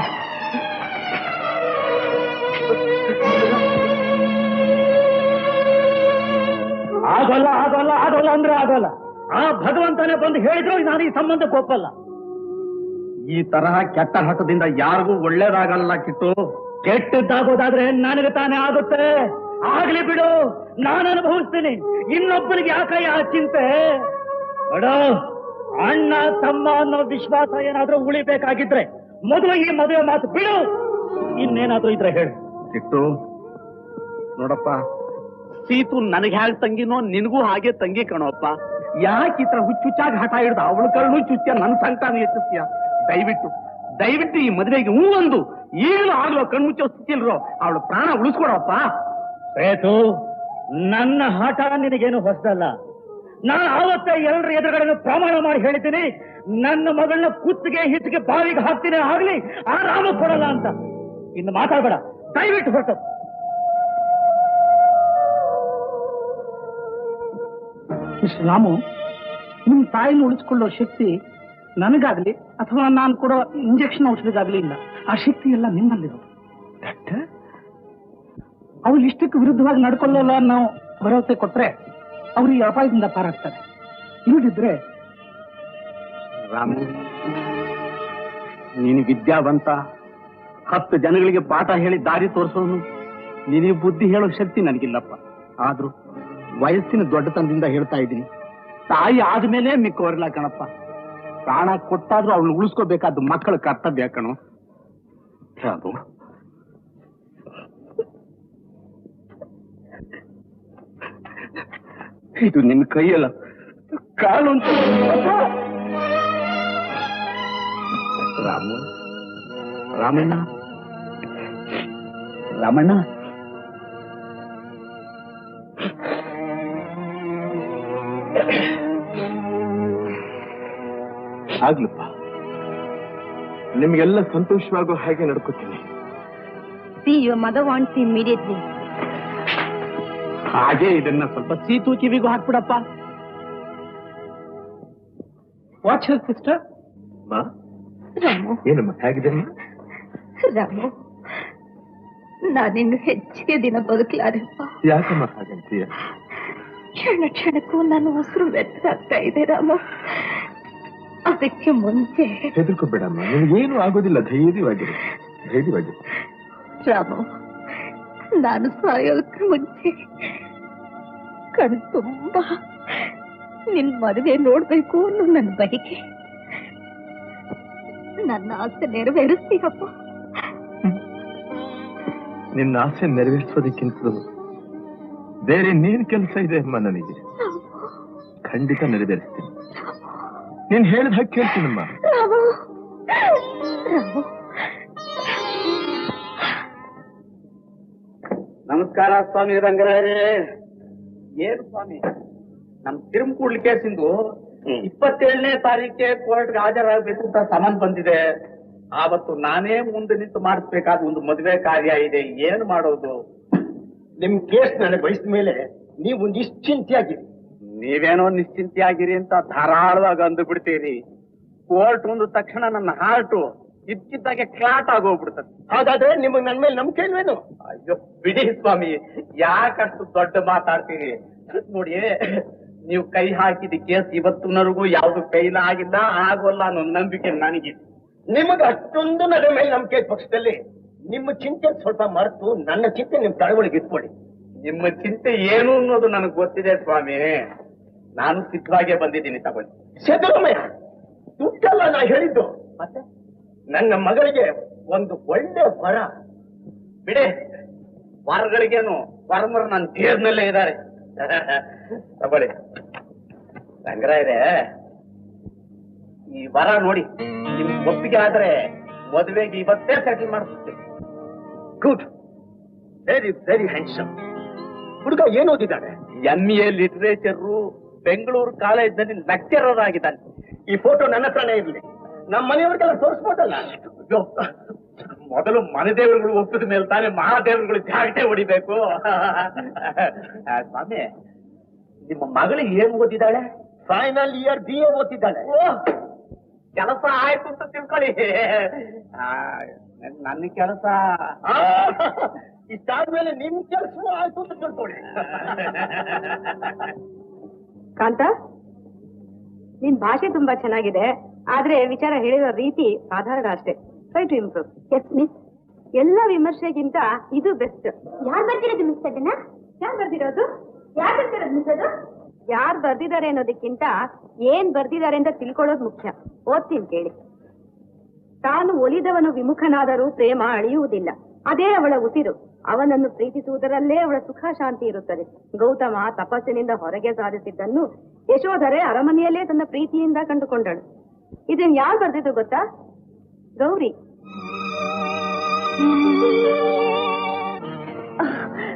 ಆಗೋಲ್ಲ ಆಗೋಲ್ಲ ಆಗೋಲ್ಲ ಅಂದ್ರೆ ಆಗೋಲ್ಲ. ಆ ಭಗವಂತನೇ ಬಂದು ಹೇಳಿದ್ರು ನಾನು ಈ ಸಂಬಂಧಕ್ಕೆ ಒಪ್ಪಲ್ಲ. ಈ ತರಹ ಕೆಟ್ಟ ಹಠದಿಂದ ಯಾರಿಗೂ ಒಳ್ಳೇದಾಗಲ್ಲ ಕಿಟ್ಟು. ಕೆಟ್ಟದ್ದಾಗೋದಾದ್ರೆ ನನಗೆ ತಾನೇ ಆಗುತ್ತೆ. ಆಗ್ಲಿ ಬಿಡು, ನಾನು ಅನುಭವಿಸ್ತೀನಿ. ಇನ್ನೊಬ್ಬನಿಗೆ ಯಾಕಯ್ಯ ಆ ಚಿಂತೆ? ನೋಡು, ಅಣ್ಣ ತಮ್ಮ ಅನ್ನೋ ವಿಶ್ವಾಸ ಏನಾದ್ರೂ ಉಳಿಬೇಕಾಗಿದ್ರೆ ಮೊದಲು ಈ ಮದುವೆ ಮಾತು ಬಿಡು. ಇನ್ನೇನಾದ್ರೂ ಇದ್ರೆ ಹೇಳು. ಕಿಟ್ಟು ನೋಡಪ್ಪ, ಸೀತು ನನಗೆ ಹೇಗೆ ತಂಗಿನೋ ನಿನಗೂ ಹಾಗೆ ತಂಗಿ ಕಣೋಪ್ಪ. ಯಾಕೆ ಈ ತರ ಹುಚ್ಚುಚ್ಚಾಗಿ ಹಠ ಹಿಡ್ದ ಅವಳು ಕರ್ಣು ಚುಚ್ಚ ನನ್ನ ಸಂಕಟನ ಹೆಚ್ಚಿಸ್ತೀಯ? ದಯವಿಟ್ಟು ದಯವಿಟ್ಟು ಈ ಮದುವೆಗೆ ಹೂ ಒಂದು ಈಗಲೂ ಆಗ್ಲೋ ಕಣ್ಮುಚ್ಚೋ ಸ್ಥಿತಿಲ್ರೋ ಅವಳು ಪ್ರಾಣ ಉಳಿಸ್ಕೊಡಪ್ಪ. ಸೇತು, ನನ್ನ ಹಠ ನಿನಗೇನು ಹೊಸದಲ್ಲ. ನಾನು ಆವತ್ತೇ ಎಲ್ಲರ ಎದುರುಗಳನ್ನು ಪ್ರಮಾಣ ಮಾಡಿ ಹೇಳಿದ್ದೀನಿ, ನನ್ನ ಮಗಳನ್ನ ಕುತ್ತಿಗೆ ಹಿಟ್ಟಿಗೆ ಬಾವಿಗೆ ಹಾಕ್ತೀನಿ, ಆಗ್ಲಿ ಆರಾಮ ಕೊಡಲ್ಲ ಅಂತ. ಇನ್ನು ಮಾತಾಡ್ಬೇಡ, ದಯವಿಟ್ಟು ಹೊರಟು. ಮಿಸ್ಟರ್ ರಾಮು, ನಿಮ್ ತಾಯಿನ ಉಳಿಸ್ಕೊಳ್ಳೋ ಶಕ್ತಿ ನನಗಾಗ್ಲಿ ಅಥವಾ ನಾನು ಕೊಡೋ ಇಂಜೆಕ್ಷನ್ ಔಷಧಿಗಾಗ್ಲಿ ಇಲ್ಲ. ಆ ಶಕ್ತಿ ಎಲ್ಲ ನಿಮ್ಮಲ್ಲಿರೋದು. ಅವ್ರು ಇಷ್ಟಕ್ಕೆ ವಿರುದ್ಧವಾಗಿ ನಡ್ಕೊಳ್ಳಲ್ಲ ನಾವು ಭರವಸೆ ಕೊಟ್ರೆ ಅವ್ರು ಈ ಅಪಾಯದಿಂದ ಪಾರಾಗ್ತಾರೆ. ಇಲ್ಲದಿದ್ರೆ ರಾಮು, ನೀನು ವಿದ್ಯಾವಂತ, 10 ಜನಗಳಿಗೆ ಪಾಠ ಹೇಳಿ ದಾರಿ ತೋರಿಸೋನು. ನಿನಗೆ ಬುದ್ಧಿ ಹೇಳೋ ಶಕ್ತಿ ನನಗಿಲ್ಲಪ್ಪ. ಆದ್ರೂ ವಯಸ್ಸಿನ ದೊಡ್ಡತನದಿಂದ ಹೇಳ್ತಾ ಇದ್ದೀನಿ, ತಾಯಿ ಆದ್ಮೇಲೆ ಮಿಕ್ಕವರಿಲ್ಲ ಕಣಪ್ಪ. ಪ್ರಾಣ ಕೊಟ್ಟಾದ್ರೂ ಅವಳು ಉಳಿಸ್ಕೋಬೇಕಾದ್ದು ಮಕ್ಕಳ ಕರ್ತವ್ಯ ಕಣೋ. ರಾಮು, ಇದು ನಿನ್ನ ಕೈಯಲ್ಲ, ಕಾಲು ಅಂತ. ರಾಮು, ರಾಮಣ್ಣ, ರಾಮಣ್ಣ, ಆಗ್ಲಪ್ಪ, ನಿಮ್ಗೆಲ್ಲ ಸಂತೋಷವಾಗೋ ಹಾಗೆ ನಡ್ಕೋತೀನಿ. See your mother wants immediately. ಹಾಗೆ ಇದನ್ನ ಸ್ವಲ್ಪ ಸೀತು ಕಿವಿಗೂ ಹಾಕ್ಬಿಡಪ್ಪ. Watch her sister. ರಾಮು, ಏನಮ್ಮ ಹೇಗಿದೆ? ರಾಮು, ನಾನಿನ್ನು ಹೆಚ್ಚಿಗೆ ದಿನ ಬದುಕಲಾರಪ್ಪ. ಯಾಕಮ್ಮ ಹಾಗಂತೀಯ? ಕ್ಷಣ ಕ್ಷಣಕ್ಕೂ ನನ್ನ ಉಸಿರು ವ್ಯರ್ಥಾಗ್ತಾ ಇದೆ ರಾಮು. ಅದಕ್ಕೆ ಮುಂಚೆ ಹೆದರ್ಕೋಬೇಡಮ್ಮ, ನಿನಗೇನು ಆಗೋದಿಲ್ಲ. ಧೈರ್ಯವಾಗಿರು, ಧೈರ್ಯವಾಗಿರು. ರಾಮು, ನಾನು ಸಾಯೋದಕ್ಕೆ ಮುಂಚೆ ಕಣ್ ತುಂಬಾ ನಿನ್ ಮದುವೆ ನೋಡ್ಬೇಕು ಅನ್ನೋ ನನ್ನ ಬಯಕೆ. ನನ್ನ ಆಸೆ ನೆರವೇರಿಸ್ತೀಯಪ್ಪ. ನಿನ್ನ ಆಸೆ ನೆರವೇರಿಸೋದಕ್ಕಿಂತ ಬೇರೆ ಇನ್ನೇನು ಕೆಲಸ ಇದೆ ಅಮ್ಮ ನನಗೆ? ಖಂಡಿತ ನೆರವೇರಿಸ್ತೀನಿ. ನೀನ್ ಹೇಳಿದ ಹಾಗೆ ಕೇಳ್ತೀನಮ್ಮ. ರಾಮು, ರಾಮು. ನಮಸ್ಕಾರ ಸ್ವಾಮಿ ರಂಗರಾಜೇ. ಏನು ಸ್ವಾಮಿ, ನಮ್ ತಿರುಮಕೂಡ್ಲಿ ಕೇಸಿಂದು 27ನೇ ತಾರೀಕಿಗೆ ಕೋರ್ಟ್ಗೆ ಹಾಜರಾಗಬೇಕು ಅಂತ ಸಮನ್ ಬಂದಿದೆ. ಆವತ್ತು ನಾನೇ ಮುಂದೆ ನಿಂತು ಮಾಡಿಸ್ಬೇಕಾದ ಒಂದು ಮದುವೆ ಕಾರ್ಯ ಇದೆ. ಏನು ಮಾಡೋದು? ನಿಮ್ ಕೇಸ್ ನನಗೆ ವಹಿಸಿದ ಮೇಲೆ ನೀವು ನಿಶ್ಚಿಂತೆಯಾಗಿರಿ. ನೀವೇನೋ ನಿಶ್ಚಿಂತೆಯಾಗಿರಿ ಅಂತ ಧಾರಾಳವಾಗಿ ಅಂದು ಬಿಡ್ತೀರಿ. ಕೋರ್ಟ್ ಒಂದು ತಕ್ಷಣ ನನ್ನ ಹಾರ್ಟು ಇದ್ಕಿದ್ದಾಗೆ ಕ್ಲಾಟ್ ಆಗೋಗ್ಬಿಡ್ತದೆ. ಹಾಗಾದ್ರೆ ನಿಮಗ್ ನನ್ ಮೇಲೆ ನಂಬಿಕೆ ಇಲ್ವೇನು? ಅಯ್ಯೋ ಬಿಡಿ ಸ್ವಾಮಿ, ಯಾಕಷ್ಟು ದೊಡ್ಡ ಮಾತಾಡ್ತೀರಿ? ನೋಡಿ, ನೀವು ಕೈ ಹಾಕಿದ ಕೇಸ್ ಇವತ್ತಿನವರೆಗೂ ಯಾವ್ದು ಕೈಲ ಆಗಿಲ್ಲ, ಆಗೋಲ್ಲ ಅನ್ನೋ ನಂಬಿಕೆ ನನಗಿದೆ. ನಿಮಗ್ ಅಷ್ಟೊಂದು ನನ್ನ ಮೇಲೆ ನಂಬಿಕೆ ಪಕ್ಷದಲ್ಲಿ ನಿಮ್ಮ ಚಿಂತೆ ಸ್ವಲ್ಪ ಮರೆತು ನನ್ನ ಚಿಂತೆ ನಿಮ್ ತಳವಳಿಗೆ ಇಟ್ಕೊಳ್ಳಿ. ನಿಮ್ಮ ಚಿಂತೆ ಏನು ಅನ್ನೋದು ನನಗೆ ಗೊತ್ತಿದೆ ಸ್ವಾಮಿ. ನಾನು ಸಿದ್ಧವಾಗೇ ಬಂದಿದ್ದೀನಿ ತಗೊಳ್ಳಿ. ಸಿದ್ದರಾಮಯ್ಯ, ದುಡ್ಡಲ್ಲ ನಾ ಹೇಳಿದ್ದು. ಮತ್ತೆ ನನ್ನ ಮಗಳಿಗೆ ಒಂದು ಒಳ್ಳೆ ವರ ಬಿಡೆ. ವರಗಳಿಗೇನು ವರಮರು ನನ್ನ ದೇಹದಲ್ಲೇ ಇದ್ದಾರೆ. ತಗೊಳ್ಳಿ ರಂಗರಾಯರೇ, ಈ ವರ ನೋಡಿ ನಿಮ್ ಒಪ್ಪಿಗೆ ಆದ್ರೆ ಮದುವೆಗೆ ಇವತ್ತೇ ಸೆಟಲ್ ಮಾಡಿಸ್ತೀನಿ. Good, very very handsome. ಹುಡುಗ ಏನ್ ಓದಿದ್ದಾನೆ? MA ಲಿಟರೇಚರು, ಬೆಂಗಳೂರು ಕಾಲೇಜಿನಲ್ಲಿ ಲೆಕ್ಚರರ್ ಆಗಿದ್ದಾನೆ. ಈ ಫೋಟೋ ನನ್ನ ಹತ್ರನೇ ಇರ್ಲಿ, ನಮ್ಮ ಮನೆಯವ್ರಿಗೆಲ್ಲ ತೋರಿಸ್ಬೋದಲ್ಲ. ಮೊದಲು ಮನೆ ದೇವರುಗಳು ಒಪ್ಪಿದ ಮೇಲೆ ತಾನೇ ಮಹಾದೇವರುಗಳು ಜಾಗಟೆ ಹೊಡಿಬೇಕು. ಸ್ವಾಮಿ, ನಿಮ್ಮ ಮಗಳು ಏನ್ ಓದಿದ್ದಾಳೆ? ಫೈನಲ್ ಇಯರ್ BA ಓದಿದ್ದಾಳೆ. ಕೆಲಸ ಆಯ್ತು ಅಂತ ತಿಳ್ಕೊಳ್ಳಿ. ನನ್ನ ಕೆಲಸ ಇಷ್ಟಾದ್ಮೇಲೆ ನಿಮ್ ಕೆಲಸ ಆಯ್ತು ಅಂತ ತಿಳ್ಕೊಳ್ಳಿ. ಕಾಂತ, ನಿನ್ ಭಾಷೆ ತುಂಬಾ ಚೆನ್ನಾಗಿದೆ, ಆದ್ರೆ ವಿಚಾರ ಹೇಳಿರೋ ರೀತಿ ಸಾಧಾರಣ ಅಷ್ಟೇ. Try to improve. Yes miss. ಎಲ್ಲ ವಿಮರ್ಶೆಗಿಂತ ಇದು ಬೆಸ್ಟ್. ಯಾರು ಬರ್ತಿರೋದು ಮಿಸ್ ಅದನ್ನ? ಯಾರು ಬರ್ದಿರೋದು? ಯಾರು ಬರ್ತಿರೋದು ಮಿಸ್ ಅದು? ಯಾರು ಬರ್ದಿದ್ದಾರೆ ಅನ್ನೋದಕ್ಕಿಂತ ಏನ್ ಬರ್ದಿದ್ದಾರೆ ಅಂತ ತಿಳ್ಕೊಳ್ಳೋದು ಮುಖ್ಯ. ಓದ್ತೀನಿ ಕೇಳಿ. ತಾನು ಒಲಿದವನು ವಿಮುಖನಾದರೂ ಪ್ರೇಮ ಅಳಿಯುವುದಿಲ್ಲ, ಅದೇ ಅವಳ ಉಸಿರು. ಅವನನ್ನು ಪ್ರೀತಿಸುವುದರಲ್ಲೇ ಅವಳ ಸುಖ ಶಾಂತಿ ಇರುತ್ತದೆ. ಗೌತಮ ತಪಸ್ಸಿನಿಂದ ಹೊರಗೆ ಸಾಧಿಸಿದ್ದನ್ನು ಯಶೋಧರೆ ಅರಮನೆಯಲ್ಲೇ ತನ್ನ ಪ್ರೀತಿಯಿಂದ ಕಂಡುಕೊಂಡಳು. ಇದನ್ ಯಾರು ಬರ್ದಿದ್ದು ಗೊತ್ತಾ? ಗೌರಿ.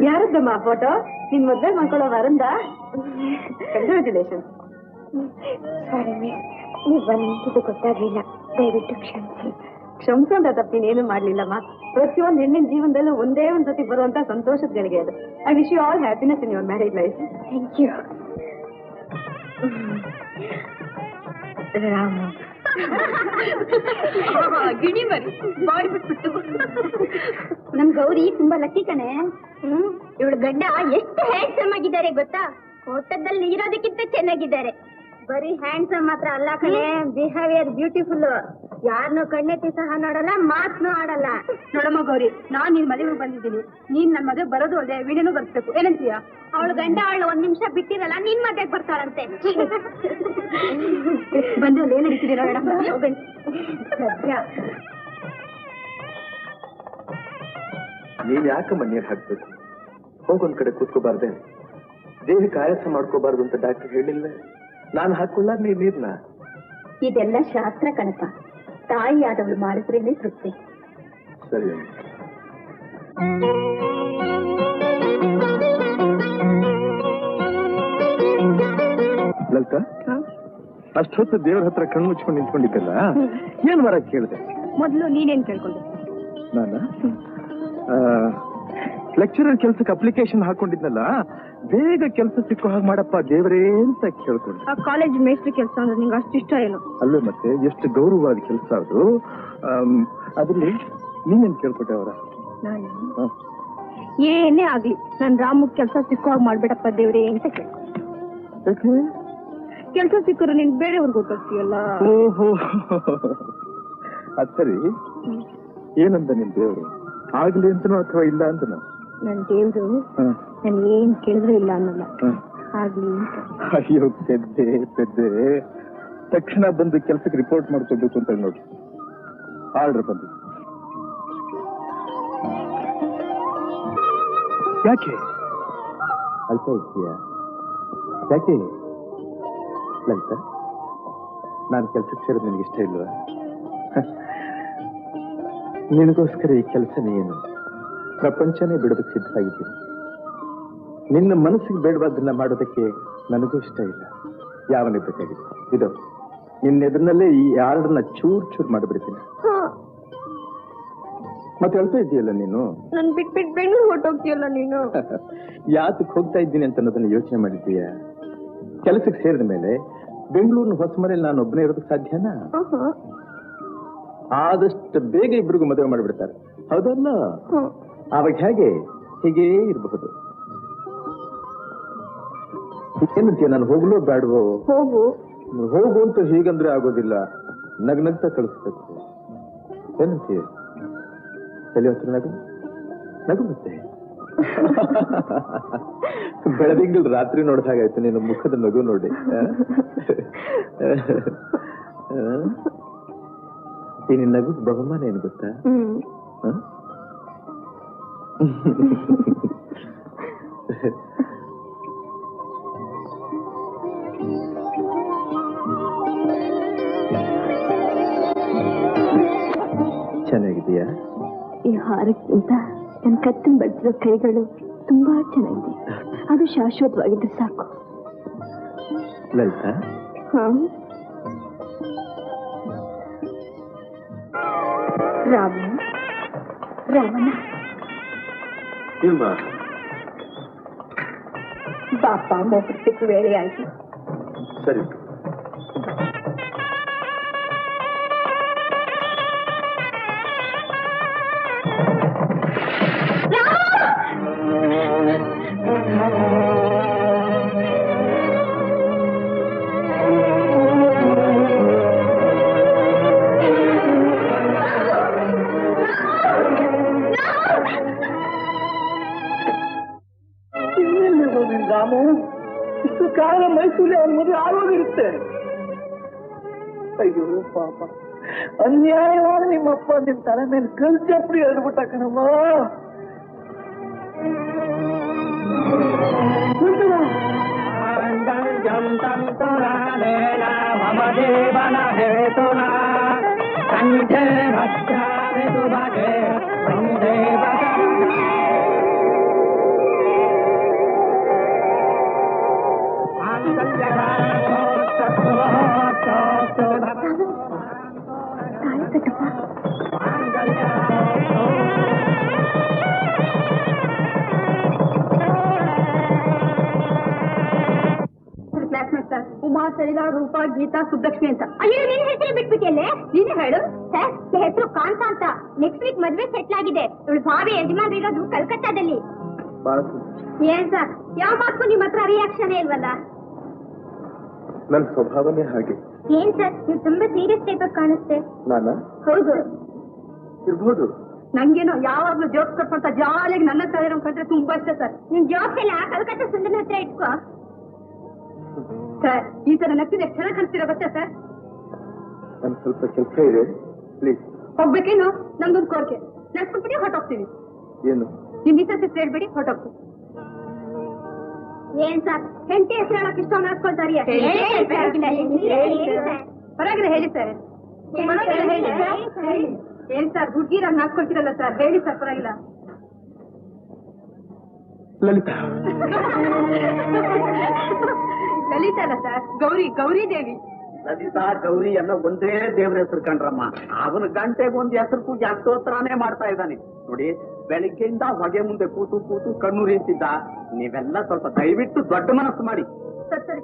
ಯಾರದ್ದಮ್ಮ ಫೋಟೋ? ನಿನ್ ಮದ್ವೆ ಮಾಡ್ಕೊಳ್ಳೋ ವರಂದ? ಕಂಗ್ರಾಚುಲೇಷನ್. ಸಾರಿ ಮಿಸ್, ನೀವು ಬಂದಿದ್ದು ಗೊತ್ತಾಗ್ಲಿಲ್ಲ, ದಯವಿಟ್ಟು ಕ್ಷಮಿಸಿ. ಕ್ಷಮಿಸು ಅಂತ ತಪ್ಪಿನೇನು ಮಾಡ್ಲಿಲ್ಲಮ್ಮ. ಪ್ರತಿಯೊಂದು ಹೆಣ್ಣಿನ ಜೀವನದಲ್ಲೂ ಒಂದೇ ಒಂದ್ ಸತಿ ಬರುವಂತ ಸಂತೋಷದ ಗಳಿಗೆ ಅದು. I wish you all happiness in your marriage life. Thank you. ರಾಮ ಗಿಣಿ ಮರಿ ಬಾಡಿ ಬಿಟ್ಬಿಟ್ಟು. ನಮ್ ಗೌರಿ ತುಂಬಾ ಲಕ್ಕಿ ಕಣೆ. ಇವಳು ಗಡ್ಡ ಎಷ್ಟು ಹ್ಯಾಂಡ್ಸಮ್ ಆಗಿದ್ದಾರೆ ಗೊತ್ತಾ? ಫೋಟೋದಲ್ಲಿ ಇರೋದಕ್ಕಿಂತ ಚೆನ್ನಾಗಿದ್ದಾರೆ. ಬರೀ ಹ್ಯಾಂಡ್ಸಮ್ ಮಾತ್ರ ಅಲ್ಲ ಕಣೆ, ಬಿಹೇವಿಯರ್ ಬ್ಯೂಟಿಫುಲ್. ಯಾರನ್ನೂ ಕಣ್ಣೆತ್ತಿ ಸಹ ನೋಡಲ್ಲ, ಮಾತನ್ನು ಆಡಲ್ಲ. ನೋಡಮ್ಮ ಗೌರಿ, ನಾನ್ ನಿನ್ ಮದುವೆಗೆ ಬಂದಿದ್ದೀನಿ. ನೀನ್ ನನ್ ಮದುವೆ ಬರೋದು ಅಲ್ಲದೆ ವೀಣೆನೂ ಬರ್ಬೇಕು. ಏನಂತೀಯ? ಅವಳು ಗಂಡ ಅವಳು 1 ನಿಮಿಷ ಬಿಟ್ಟಿರಲ್ಲ, ನಿನ್ ಮದ್ವೆಗೆ ಬರ್ತಾಳಂತೆ. ಬಂದು ಅಲ್ಲಿ ಏನ್ ನಡೀತಿದ್ದೀರಾ ಮೇಡಮ್? ನೀವ್ ಯಾಕಮ್ಮ ನೀರ್ ಹಾಕ್ಬೇಕು? ಹೋಗೊಂದ್ ಕಡೆ ಕೂತ್ಕೋಬಾರ್ದೆ? ದೇಹಕ್ಕೆ ಆಯಾಸ ಮಾಡ್ಕೋಬಾರ್ದು ಅಂತ ಡಾಕ್ಟರ್ ಹೇಳಿಲ್ಲ? ನಾನು ಹಾಕೊಳ್ಳ ನೀರ್ನ. ಇದೆಲ್ಲ ಶಾಸ್ತ್ರ ಕಣಪ್ಪ, ತಾಯಿಯಾದವಳು ಮಾಡಿದ್ರೇನೆ ತೃಪ್ತಿ. ಸರಿ. ಲಲಿತಾ, ಅಷ್ಟೊತ್ತು ದೇವರ ಹತ್ರ ಕಣ್ಣು ಮುಚ್ಕೊಂಡು ನಿಂತ್ಕೊಂಡಿದ್ದಲ್ಲ, ಏನ್ ವರ ಕೇಳಿದೆ? ಮೊದ್ಲು ನೀನೇನ್ ಕೇಳ್ಕೊಂಡೆ? ನಾನ ಲೆಕ್ಚರರ್ ಕೆಲ್ಸಕ್ಕೆ ಅಪ್ಲಿಕೇಶನ್ ಹಾಕೊಂಡಿದ್ನಲ್ಲ, ಬೇಗ ಕೆಲಸ ಸಿಕ್ಕೋ ಹಾಗೆ ಮಾಡಪ್ಪ ದೇವರೇ ಅಂತ ಕೇಳ್ಕೊಂಡೆ. ಆ ಕಾಲೇಜ್ ಮೇಸ್ಟ್ರಿ ಕೆಲಸ ಅಂದ್ರೆ ನಿಂಗೆ ಅಷ್ಟು ಇಷ್ಟ ಏನು? ಅಲ್ಲೇ ಮತ್ತೆ ಎಷ್ಟು ಗೌರವವಾದ ಕೆಲಸ ಅದು. ಅದ್ರಲ್ಲಿ ನೀನೇನ್ ಕೇಳ್ಕೊಟ್ಟೆ ಅವರ? ನಾನು ಏನೇ ಆಗ್ಲಿ ನನ್ ರಾಮಗ್ ಕೆಲಸ ಸಿಕ್ಕೋ ಹಾಗೆ ಮಾಡ್ಬೇಡಪ್ಪ ದೇವ್ರೇ ಅಂತ ಕೇಳ್ಕೊಂಡೆ. ಕೆಲಸ ಸಿಕ್ಕರು ನೀನ್ ಬೇರೆಯವ್ರಿಗೆ ಗೊತ್ತಾಗ್ತೀಯಲ್ಲ. ಓಹೋ, ಅದ್ ಸರಿ. ಏನಂದ ನಿನ್ ದೇವ್ರು? ಆಗ್ಲಿ ಅಂತನೋ ಅಥವಾ ಇಲ್ಲ ಅಂತನೋ? ನನ್ ದೇವ್ರು ನಾನು ಏನ್ ಕೇಳಿದ್ರು ಇಲ್ಲ ಅನ್ನಲ್ಲ, ಆಗ್ಲಿ ಅಂತ. ಅಯ್ಯೋ ಪೆದ್ದೆ ಪೆದ್ದೆ, ತಕ್ಷಣ ಬಂದು ಕೆಲ್ಸಕ್ಕೆ ರಿಪೋರ್ಟ್ ಮಾಡ್ಕೋಬೇಕು ಅಂತ ನೋಡಿ. ಆರ್ಡರ್ ಬಂದು ಯಾಕೆ ಅಲ್ಪ ಇದೆಯಾ? ಯಾಕೆ ಲಲಿತ, ನಾನು ಕೆಲ್ಸಕ್ಕೆ ಸೇರೋದು ನಿನಗೆ ಇಷ್ಟ ಇಲ್ವಾ? ನಿನಗೋಸ್ಕರ ಈ ಕೆಲಸನೇ ಏನು, ಪ್ರಪಂಚನೇ ಬಿಡೋದಕ್ಕೆ ಸಿದ್ಧವಾಗಿದ್ದೀನಿ. ನಿನ್ನ ಮನಸ್ಸಿಗೆ ಬೇಡವಾದನ್ನ ಮಾಡೋದಕ್ಕೆ ನನಗೂ ಇಷ್ಟ ಇಲ್ಲ. ಯಾವನೇ ಬೇಕಾಗಿದೆ ಇದು, ನಿನ್ನೆದನ್ನಲ್ಲೇ ಈ ಆರ್ಡರ್ನ ಚೂರ್ ಚೂರ್ ಮಾಡಿಬಿಡ್ತೀನಿ. ಮತ್ತೆ ಹೇಳ್ತಾ ಇದೆಯಲ್ಲ ನೀನು, ನನ್ ಬಿಟ್ ಬೆಂಗಳೂರು ಹೊರಟೋಗ್ತೀಯಲ್ಲ ನೀನು. ಯಾತಕ್ಕೆ ಹೋಗ್ತಾ ಇದ್ದೀನಿ ಅಂತ ಅನ್ನೋದನ್ನ ಯೋಚನೆ ಮಾಡಿದ್ದೀಯ? ಕೆಲಸಕ್ಕೆ ಸೇರಿದ ಮೇಲೆ ಬೆಂಗಳೂರಿನ ಹೊಸ ಮನೇಲಿ ನಾನು ಒಬ್ಬನೇ ಇರೋದಕ್ಕೆ ಸಾಧ್ಯನಾ? ಆದಷ್ಟು ಬೇಗ ಇಬ್ಬರಿಗೂ ಮದುವೆ ಮಾಡಿಬಿಡ್ತಾರೆ, ಹೌದಲ್ಲ? ಆವಾಗ ಹೇಗೆ ಹೀಗೇ ಇರಬಹುದು. ಏನಂತೀಯ, ನಾನು ಹೋಗ್ಲೋ ಬೇಡವೋ? ಹೋಗು ಹೋಗು ಅಂತ ಹೀಗಂದ್ರೆ ಆಗೋದಿಲ್ಲ, ನಗ್ನಗ್ತಾ ಕಳಿಸ್ಬೇಕು. ಏನಂತೀಯ? ತಲೆ ಹತ್ರ ನಗು ನಗು ಮತ್ತೆ ಬೆಳದಿಂಗಳು ರಾತ್ರಿ ನೋಡಿದ ಹಾಗಾಯ್ತು ನಿನ್ನ ಮುಖದ ನಗು ನೋಡಿ. ಈ ನಿನ್ನ ನಗುದ್ ಬಹುಮಾನ ಏನು ಗೊತ್ತಾ? ಚೆನ್ನಾಗಿದೆಯಾ? ಈ ಹಾರಕ್ಕಿಂತ ನನ್ನ ಕತ್ತಿನ ಬಡ್ದಿರೋ ಕೈಗಳು ತುಂಬಾ ಚೆನ್ನಾಗಿದೆ. ಅದು ಶಾಶ್ವತವಾಗಿದ್ದು ಸಾಕು. ಲಲಿತಾ, ರಾಮನ ಬಾಪ ಮೊಬ್ಬರು ಸಿಕ್ಕ ವೇಳೆ ಆಯ್ತು. ಸರಿ. ರಾಮು, ಇಷ್ಟು ಕಾಲ ಮೈಸೂರಲ್ಲಿ ಅವನ ಮದುವೆ ಆಗೋಗಿರುತ್ತೆ. ಅಯ್ಯೋ ಪಾಪ, ಅನ್ಯಾಯವಾದ ನಿಮ್ಮಪ್ಪ ನಿಮ್ ತಲೆ ಮೇಲೆ ಕಲ್ ಚಪ್ಪಡಿ ಹೇಳ್ಬಿಟ್ಟ ಕಣಮ್ಮ. ಉಮಾ, ಸರಿಲಾ, ರೂಪಾ, ಗೀತಾ, ಸುಬ್ಬಲಕ್ಷ್ಮಿ ಅಂತ. ಅಯ್ಯೋ, ನಿನ್ ಹೆಸರು ಬಿಟ್ಬಿಟ್ಟಿಯಲ್ಲೇ. ನೀನು ಹೇಳು. ಸರ್, ಹೆಸರು ಕಾಂತ ಅಂತ. ನೆಕ್ಸ್ಟ್ ವೀಕ್ ಮದ್ವೆ ಸೆಟ್ಲ್ ಆಗಿದೆ. ಇವಳು ಭಾವಿ ಯಜಮಾನ್ ಇರೋದು ಕಲ್ಕತ್ತಾದಲ್ಲಿ. ಏನ್ ಸರ್, ಯಾವ ಮಾತು ನಿಮ್ ಹತ್ರ ರಿಯಾಕ್ಷನ್ ಇಲ್ವಲ್ಲ? ನನ್ನ ಸ್ವಭಾವನೇ ಹಾಗೆ. ಏನ್ ಸರ್, ನೀವು ತುಂಬಾ ಸೀರಿಯಸ್ ಟೈಪ್ ಆಗಿ ಕಾಣಿಸ್ತೆ. ನಾನಾ? ಹೌದು, ಇರ್ಬೋದು. ನಂಗೇನೋ ಯಾವಾಗ್ಲೂ ಜೋಕ್ ಕೊಟ್ಟ ಜಾಲಿಯಾಗಿ ನನ್ನ ತಲೆ ಕಂಡ್ರೆ ತುಂಬಾ ಇಷ್ಟ ಸರ್. ನಿನ್ ಜಾಬ್ಸ್ ಎಲ್ಲ ಕಲ್ಕತ್ತಾ ಸುಂದರ ಹತ್ರ ಇಟ್ಕೋ. ಸರ್, ಈ ತರ ನಗ್ತಿದ್ರೆ ಎಷ್ಟು ಚೆನ್ನಾಗಿ ಕಾಣಿಸ್ತೀರಾ ಗೊತ್ತಾ ಸರ್? ನನ್ ಸ್ವಲ್ಪ ಕೆಲಸ ಇದೆ, ಪ್ಲೀಸ್. ಹೋಗ್ಬೇಕೇನು? ನಮ್ದೊಂದು ಕೋರಿಕೆ, ನಡ್ಸ್ಕೊಂಡ್ಬಿಟ್ಟು ಹೊರಟೋಗ್ತೀವಿ. ಏನು? ನಿಮ್ ಮಿಸಸ್ ಹೆಸರು ಹೇಳ್ಬೇಡಿ, ಹೊರಟೋಗ್ತೀವಿ. ಏನ್ ಸರ್, ಹೆಂಡತಿ ಹೆಸರು ಹೇಳಕ್ ಇಷ್ಟ ಮಾಡ್ಕೊಳ್ತಾರಿಯ? ಪರವಾಗಿಲ್ಲ, ಹೇಳಿ ಸರ್. ಏನ್ ಸರ್, ಹುಡ್ಗಿರಾಗ ನಾಚ್ಕೊಳ್ತೀರಲ್ಲ ಸರ್, ಹೇಳಿ ಸರ್, ಪರವಾಗಿಲ್ಲ. ಲಲಿತಾ. ಲಲಿತಾ ಅಲ್ಲ ಸರ್, ಗೌರಿ, ಗೌರಿ ದೇವಿ. ಲಲಿತಾ, ಗೌರಿ ಎಲ್ಲ ಒಂದೇ ದೇವ್ರ ಹೆಸರು ಕಂಡ್ರಮ್ಮ. ಅವನ ಗಂಟೆಗೆ ಒಂದು ಹೆಸರು ಪೂಜೆ ಅಷ್ಟೋತ್ತರಾನೇ ಮಾಡ್ತಾ ಇದ್ದಾನೆ ನೋಡಿ. ಬೆಳಿಗ್ಗೆಯಿಂದ ಹೊಗೆ ಮುಂದೆ ಕೂತು ಕೂತು ಕಣ್ಣು ರೀತಿದ್ದ. ನೀವೆಲ್ಲ ಸ್ವಲ್ಪ ದಯವಿಟ್ಟು ದೊಡ್ಡ ಮನಸ್ಸು ಮಾಡಿ. ಸರಿ.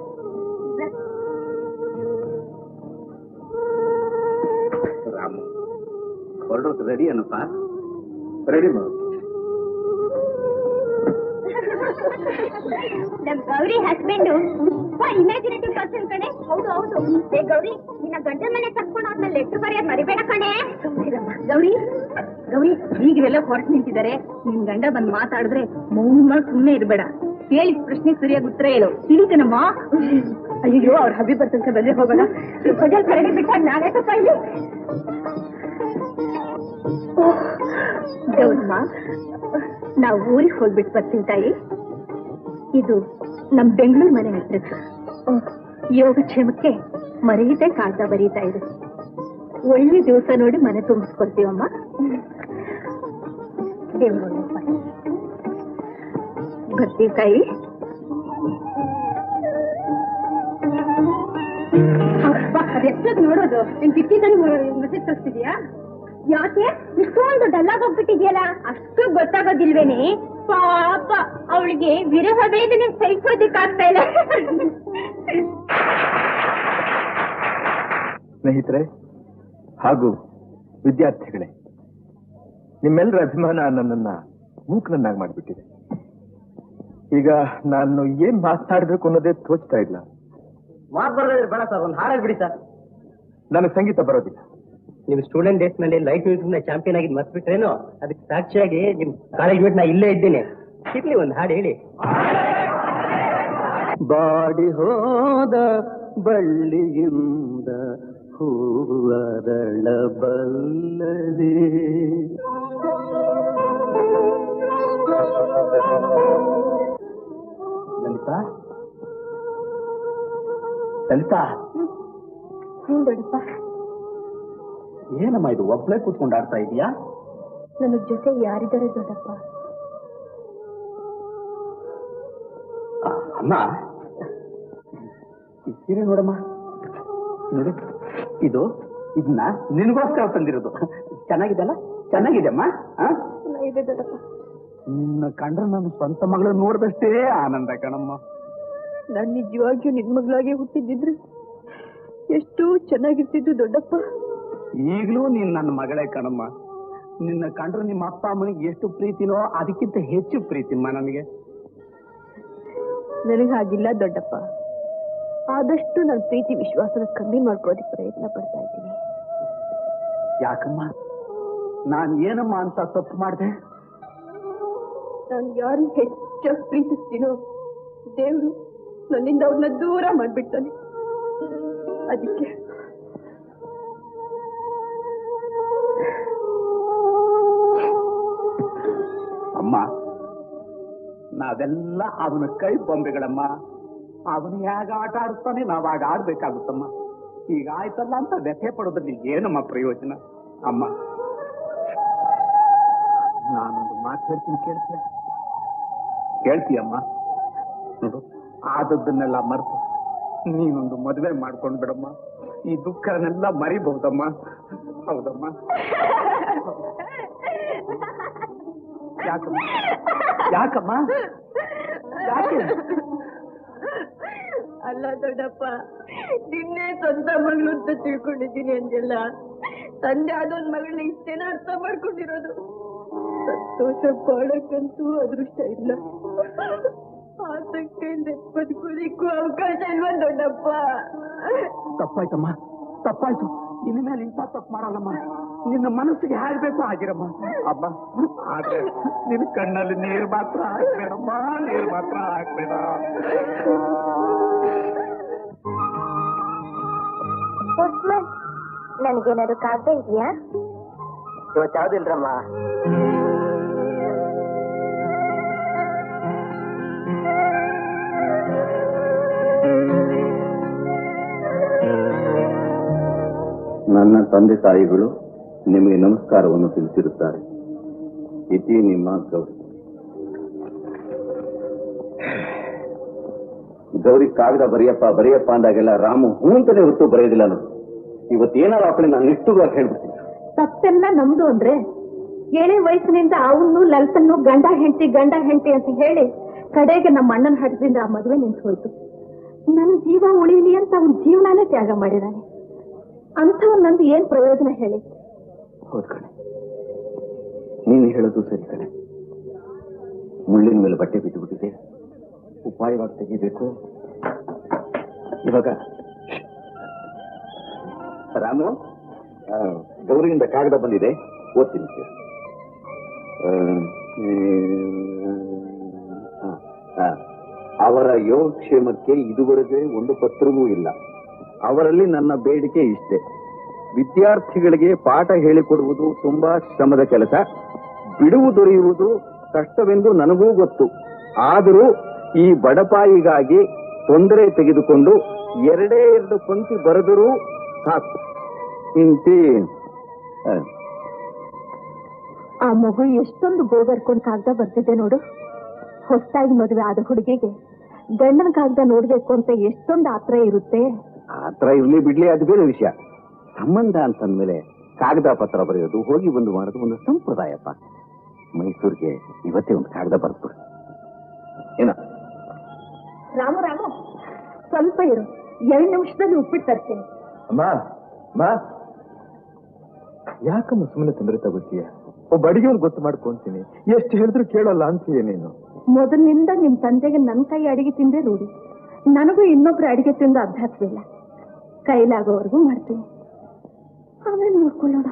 ರಾಮು, ಹೊರಡೋದು ರೆಡಿ ಏನಪ್ಪ? ರೆಡಿ ಮಾಡು. ನಮ್ ಗೌರಿ ಹಸ್ಬೆಂಡ್ ತುಂಬಾ ಇಮ್ಯಾಜಿನೇಟಿವ್ ಪರ್ಸನ್ ಕಣೆ. ಹೌದು ಹೌದು. ಏ ಗೌರಿ, ನಿನ್ನ ಗಂಡನ ಮನೆ ಕರ್ಕೊಂಡು ಹೋದ್ಮೇಲೆ ಲೆಟ್ರ್ ಬರೆಯೋದ್ ಮರಿಬೇಡ ಕಣೆ. ಗೌರಿ, ಗೌರಿ, ಈಗೆಲ್ಲ ಹೊರಟು ನಿಂತಿದ್ದಾರೆ. ನಿನ್ ಗಂಡ ಬಂದ್ ಮಾತಾಡಿದ್ರೆ ಮೌನ ಸುಮ್ಮನೆ ಇರ್ಬೇಡ. ಕೇಳಿ ಪ್ರಶ್ನೆ ಸರಿಯಾಗಿ ಉತ್ತರ ಹೇಳು. ತಿಳಿತೇನಮ್ಮ? ಅಯ್ಯೋ, ಅವ್ರ ಹಬ್ಬಿ ಬರ್ತಂತ ಬಂದ್ರೆ ಹೋಗೋಣ. ಹೋಟೆಲ್ ಕರೆಗೆ ಬಿಟ್ಟಾಗ ನಾಳೆ ಸ್ವಲ್ಪ ಇಲ್ಲಿ. ಗೌರಮ್ಮ, ನಾವು ಊರಿಗೆ ಹೋಗ್ಬಿಟ್ಟು ಬರ್ತೀನಿ ತಾಯಿ. ಇದು ನಮ್ ಬೆಂಗಳೂರು ಮನೆ ಅಡ್ರೆಸ್. ಯೋಗಕ್ಷೇಮಕ್ಕೆ ಮರೆಯದೆ ಕಾಗ್ದ ಬರೀತಾ ಇದೆ. ಒಳ್ಳೆ ದಿವಸ ನೋಡಿ ಮನೆ ತುಂಬಿಸ್ಕೊಳ್ತೀವಮ್ಮ. ದೇವ್ರು ಬರ್ತೀವಿ ತಾಯಿ. ಅದೆಷ್ಟೊತ್ತು ನೋಡೋದು? ನಿನ್ ಕಿಟ್ಟಿದಲ್ಲಿ ಮೆಸೇಜ್ ಕಳಿಸ್ತಿದ್ಯಾ? ಯಾಕೆ ಇಷ್ಟೊಂದು ಡಲ್ಲಾಗಿ ಹೋಗ್ಬಿಟ್ಟಿದ್ಯಲ್ಲ? ಅಷ್ಟು ಗೊತ್ತಾಗೋದಿಲ್ವೇನೆ? ಪಾಪ, ಅವಳಿಗೆ ವಿರಹ ವೇದನೆ ಸಹಿಸೋದಕ್ಕಾಗ್ತಾ ಇಲ್ಲ. ಸ್ನೇಹಿತರೆ ಹಾಗೂ ವಿದ್ಯಾರ್ಥಿಗಳೇ, ನಿಮ್ಮೆಲ್ಲರ ಅಭಿಮಾನ ನನ್ನನ್ನ ಮೂಕನನ್ನಾಗಿ ಮಾಡಿಬಿಟ್ಟಿದೆ. ಈಗ ನಾನು ಏನ್ ಮಾತಾಡ್ಬೇಕು ಅನ್ನೋದೇ ತೋಚ್ತಾ ಇಲ್ಲ. ಮಾತು ಬರೋದ್ರೆ ಬೇಡ ಸರ್, ಒಂದು ಹಾಡಾಗಿ ಬಿಡಿ ಸರ್. ನನಗೆ ಸಂಗೀತ ಬರೋದಿಲ್ಲ. ನಿಮ್ ಸ್ಟೂಡೆಂಟ್ ಡೇಸ್ ನಲ್ಲಿ ಲೈಟ್ ಮ್ಯೂಸಿಕ್ ನ ಚಾಂಪಿಯನ್ ಆಗಿ ಮರ್ತ್ಬಿಟ್ರೇನು? ಅದಕ್ಕೆ ಸಾಕ್ಷಿಯಾಗಿ ನಿಮ್ ಕಾಲೇಜ್ ಬಿಟ್ಟು ನಾ ಇಲ್ಲೇ ಇದ್ದೇನೆ. ಇರ್ಲಿ, ಒಂದು ಹಾಡು ಹೇಳಿ. ಬಾಡಿ ಹೋದ ಬಳ್ಳಿಯಿಂದ ಹೂವರಳಬಲ್ಲದೆ. ಲಲಿತಾ, ಲಲಿತಾ, ದೊಡ್ಡಪ್ಪ, ಏನಮ್ಮ ಇದು ಒಬ್ಳೆ ಕೂತ್ಕೊಂಡು ಆಡ್ತಾ ಇದೀಯಾ? ನನ್ನ ಜೊತೆ ಯಾರಿದ್ದಾರೆ ದೊಡ್ಡಪ್ಪ? ಅಮ್ಮ, ಈ ಸೀರೆ ನೋಡಮ್ಮ, ನೋಡು, ಇದನ್ನ ನಿನಗೋಸ್ಕರ ತಂದಿರೋದು. ಚೆನ್ನಾಗಿದೆ ಅಲ್ಲ? ಚೆನ್ನಾಗಿದೆ ಅಮ್ಮ. ಇದೆ ದೊಡ್ಡಪ್ಪ. ನಿನ್ನ ಕಂಡ್ರೆ ನನ್ನ ಸ್ವಂತ ಮಗಳನ್ನ ನೋಡಿದಷ್ಟೇ ಆನಂದ ಕಣಮ್ಮ. ನಾನು ನಿಜವಾಗಿಯೂ ನಿನ್ ಮಗಳಾಗಿ ಹುಟ್ಟಿದ್ದಿದ್ರೆ ಎಷ್ಟು ಚೆನ್ನಾಗಿರ್ತಿದ್ದು ದೊಡ್ಡಪ್ಪ. ಈಗಲೂ ನೀನ್ ನನ್ನ ಮಗಳೇ ಕಣಮ್ಮ. ನಿನ್ನ ಕಂಡ್ರೆ ನಿಮ್ಮ ಅಪ್ಪ ಅಮ್ಮನಿಗೆ ಎಷ್ಟು ಪ್ರೀತಿನೋ ಅದಕ್ಕಿಂತ ಹೆಚ್ಚು ಪ್ರೀತಿಮ್ಮ ನನಗೆ. ನನಗೆ ಹಾಗಿಲ್ಲ ದೊಡ್ಡಪ್ಪ. ಆದಷ್ಟು ನನ್ನ ಪ್ರೀತಿ ವಿಶ್ವಾಸನ ಕಮ್ಮಿ ಮಾಡ್ಕೊಳ್ಳೋದಕ್ಕೆ ಪ್ರಯತ್ನ ಪಡ್ತಾ ಇದ್ದೀನಿ. ಯಾಕಮ್ಮ? ನಾನು ಏನಮ್ಮ ಅಂತ ತಪ್ಪು ಮಾಡಿದೆ? ನಾನು ಯಾರನ್ನ ಹೆಚ್ಚಾಗಿ ಪ್ರೀತಿಸ್ತೀನೋ ದೇವ್ರು ನನ್ನಿಂದ ಅವ್ರನ್ನ ದೂರ ಮಾಡ್ಬಿಡ್ತಾನೆ. ಅದಕ್ಕೆ ಅಮ್ಮ, ನಾವೆಲ್ಲ ಅವನ ಕೈ ಬೊಂಬೆಗಳಮ್ಮ. ಅವನು ಹೇಗೆ ಆಟ ಆಡಿಸ್ತಾನೆ ನಾವಾಗ ಆಡ್ಬೇಕಾಗುತ್ತಮ್ಮ. ಈಗ ಆಯ್ತಲ್ಲ ಅಂತ ವ್ಯಥೆ ಪಡೋದ್ರಲ್ಲಿ ಏನಮ್ಮ ಪ್ರಯೋಜನ? ಅಮ್ಮ, ನಾನೊಂದು ಮಾತು ಹೇಳ್ತೀನಿ, ಕೇಳ್ತೀಯಮ್ಮ? ನೋಡು, ಆದದ್ದನ್ನೆಲ್ಲ ಮರೆತು ನೀನೊಂದು ಮದುವೆ ಮಾಡ್ಕೊಂಡು ಬಿಡಮ್ಮ. ಈ ದುಃಖನೆಲ್ಲ ಮರಿಬಹುದಮ್ಮ. ಹೌದಮ್ಮ? ಯಾಕಮ್ಮ? ಯಾಕಮ್ಮ? ಯಾಕೆ? ಅಲ್ಲ ದೊಡ್ಡಪ್ಪ, ನಿನ್ನೆ ಸ್ವಂತ ಮಗಳು ಅಂತ ತಿಳ್ಕೊಂಡಿದ್ದೀನಿ ಅಂದೆಲ್ಲ. ತಂದೆ ಅದೊಂದ್ ಮಗಳನ್ನ ಇಷ್ಟೇನ ಅರ್ಥ ಮಾಡ್ಕೊಂಡಿರೋದು. ಸಂತೋಷ ಪಡಕ್ಕಂತೂ ಅದೃಷ್ಟ ಇಲ್ಲ. ಆಸಕ್ತಿ ಬದುಕೋದಿಕ್ಕೂ ಅವಕಾಶ ಇಲ್ವಾ ದೊಡ್ಡಪ್ಪ? ತಪ್ಪಾಯ್ತಮ್ಮ, ತಪ್ಪಾಯ್ತು. ಇನ್ಮೇಲೆ ಇಂಥ ತಪ್ಪು ಮಾಡಲ್ಲಮ್ಮ. ನಿನ್ನ ಮನಸ್ಸಿಗೆ ಹಾಡ್ಬೇಕು ಆಗಿರಮ್ಮ. ಅಮ್ಮ, ಆದ್ರೆ ನಿನ್ನ ಕಣ್ಣಲ್ಲಿ ನೀರು ಮಾತ್ರ ಹಾಕ್ಬೇಡಮ್ಮ, ನೀರು ಮಾತ್ರ ಹಾಕ್ಬೇಡ. ನನಗೇನಾದ್ರು ಕಾಗ್ದ ಇದೆಯಾ? ಇವತ್ತು ಯಾವ್ದಿಲ್ರಮ್ಮ. ನನ್ನ ತಂದೆ ತಾಯಿಗಳು ನಿಮಗೆ ನಮಸ್ಕಾರವನ್ನು ತಿಳಿಸಿರುತ್ತಾರೆ. ಇತಿ ನಿಮ್ಮ ಗೌರಿ. ಗೌರಿ ಕಾಗದ ಬರೆಯಪ್ಪ ಅಂದಾಗೆಲ್ಲ ರಾಮು ಹೂ ಅಂತಾನೆ ಹೊತ್ತು ಬರೆಯೋದಿಲ್ಲ. ನೋಡಿ, ಇವತ್ತೇನಾದ್ರು ಆಕಳಿ ನಾನು ನಿಷ್ಠುರವಾಗಿ ಹೇಳ್ಬಿಡ್ತೀನಿ. ತಪ್ಪೆಲ್ಲ ನಮ್ದು ಅಂದ್ರೆ ಏಳೇ ವಯಸ್ಸಿನಿಂದ ಅವನು ಲಲಿತನ್ನು ಗಂಡ ಹೆಂಡತಿ ಅಂತ ಹೇಳಿ ಕಡೆಗೆ ನಮ್ಮ ಅಣ್ಣನ ಹಠದಿಂದ ಆ ಮದುವೆ ನಿಂತು ಹೋಯ್ತು. ನನ್ನ ಜೀವ ಉಳಿಯಲಿ ಅಂತ ಅವನ ಜೀವನಾನೇ ತ್ಯಾಗ ಮಾಡಿದಾನೆ. ಅಂಥವ್ ನಂದು ಏನ್ ಪ್ರಯೋಜನ ಹೇಳಿ? ಹೌದು ಕಣೆ, ನೀನು ಹೇಳೋದು ಸರಿ ಕಣೆ. ಮುಳ್ಳಿನ ಮೇಲೆ ಬಟ್ಟೆ ಬಿಟ್ಟುಬಿಟ್ಟಿದೆ, ಉಪಾಯವಾಗಿ ತೆಗಿಬೇಕು. ಇವಾಗ ರಾಮು, ಗೌರಿಯಿಂದ ಕಾಗದ ಬಂದಿದೆ, ಓದ್ತೀನಿ. ಅವರ ಯೋಗಕ್ಷೇಮಕ್ಕೆ ಇದುವರೆಗೆ ಒಂದು ಪತ್ರವೂ ಇಲ್ಲ. ಅವರಲ್ಲಿ ನನ್ನ ಬೇಡಿಕೆ ಇಷ್ಟೇ: ವಿದ್ಯಾರ್ಥಿಗಳಿಗೆ ಪಾಠ ಹೇಳಿಕೊಡುವುದು ತುಂಬಾ ಶ್ರಮದ ಕೆಲಸ, ಬಿಡುವು ದೊರೆಯುವುದು ಕಷ್ಟವೆಂದು ನನಗೂ ಗೊತ್ತು. ಆದರೂ ಈ ಬಡಪಾಯಿಗಾಗಿ ತೊಂದರೆ ತೆಗೆದುಕೊಂಡು 2 ಪಂಕ್ತಿ ಬರೆದರೂ ಸಾಕು. ಆ ಮಗು ಎಷ್ಟೊಂದು ಗೋಗರ್ಕೊಂಡು ಕಾಗದ ಬರ್ತಿದೆ ನೋಡು. ಹೊಸದಾಗಿ ಮದುವೆ ಆದ ಹುಡುಗಿಗೆ ಗಂಡನ ಕಾಗದ ನೋಡ್ಬೇಕು ಅಂತ ಎಷ್ಟೊಂದು ಆತ್ರ ಇರುತ್ತೆ. ಆತರ ಇರ್ಲಿ ಬಿಡ್ಲಿ, ಅದು ಬೇರೆ ವಿಷಯ. ಸಂಬಂಧ ಅಂತಂದ್ಮೇಲೆ ಕಾಗದ ಪತ್ರ ಬರೆಯೋದು, ಹೋಗಿ ಬಂದು ಮಾಡೋದು ಒಂದು ಸಂಪ್ರದಾಯಪ್ಪ. ಮೈಸೂರಿಗೆ ಇವತ್ತೇ ಒಂದು ಕಾಗದ ಬರ್ಬಿಡು. ಏನ ರಾಮು, ಸ್ವಲ್ಪ ಇರು, 2 ನಿಮಿಷದಲ್ಲಿ ಉಪ್ಪಿಟ್ಟು ತರ್ತೀನಿ. ಅಮ್ಮ, ಯಾಕಮ್ಮ ಸುಮ್ಮನೆ ತೊಂದರೆ ತಗೋತೀಯ? ಒಬ್ಬ ಅಡಿಗೆವ್ರು ಗೊತ್ತು ಮಾಡ್ಕೊಂತೀನಿ, ಎಷ್ಟು ಹೇಳಿದ್ರು ಕೇಳಲ್ಲ ಅಂತೀಯ ನೀನು. ಮೊದಲಿನಿಂದ ನಿಮ್ ತಂದೆಗೆ ನನ್ನ ಕೈ ಅಡಿಗೆ ತಿಂದೇ ರೂಢಿ. ನನಗೂ ಇನ್ನೊಬ್ರು ಅಡಿಗೆ ತಿಂದು ಅಭ್ಯಾಸವಿಲ್ಲ. ಕೈಲಾಗೋವರೆಗೂ ಮಾಡ್ತೀನಿ, ಆಮೇಲೆ ನೋಡ್ಕೊಳ್ಳೋಣ.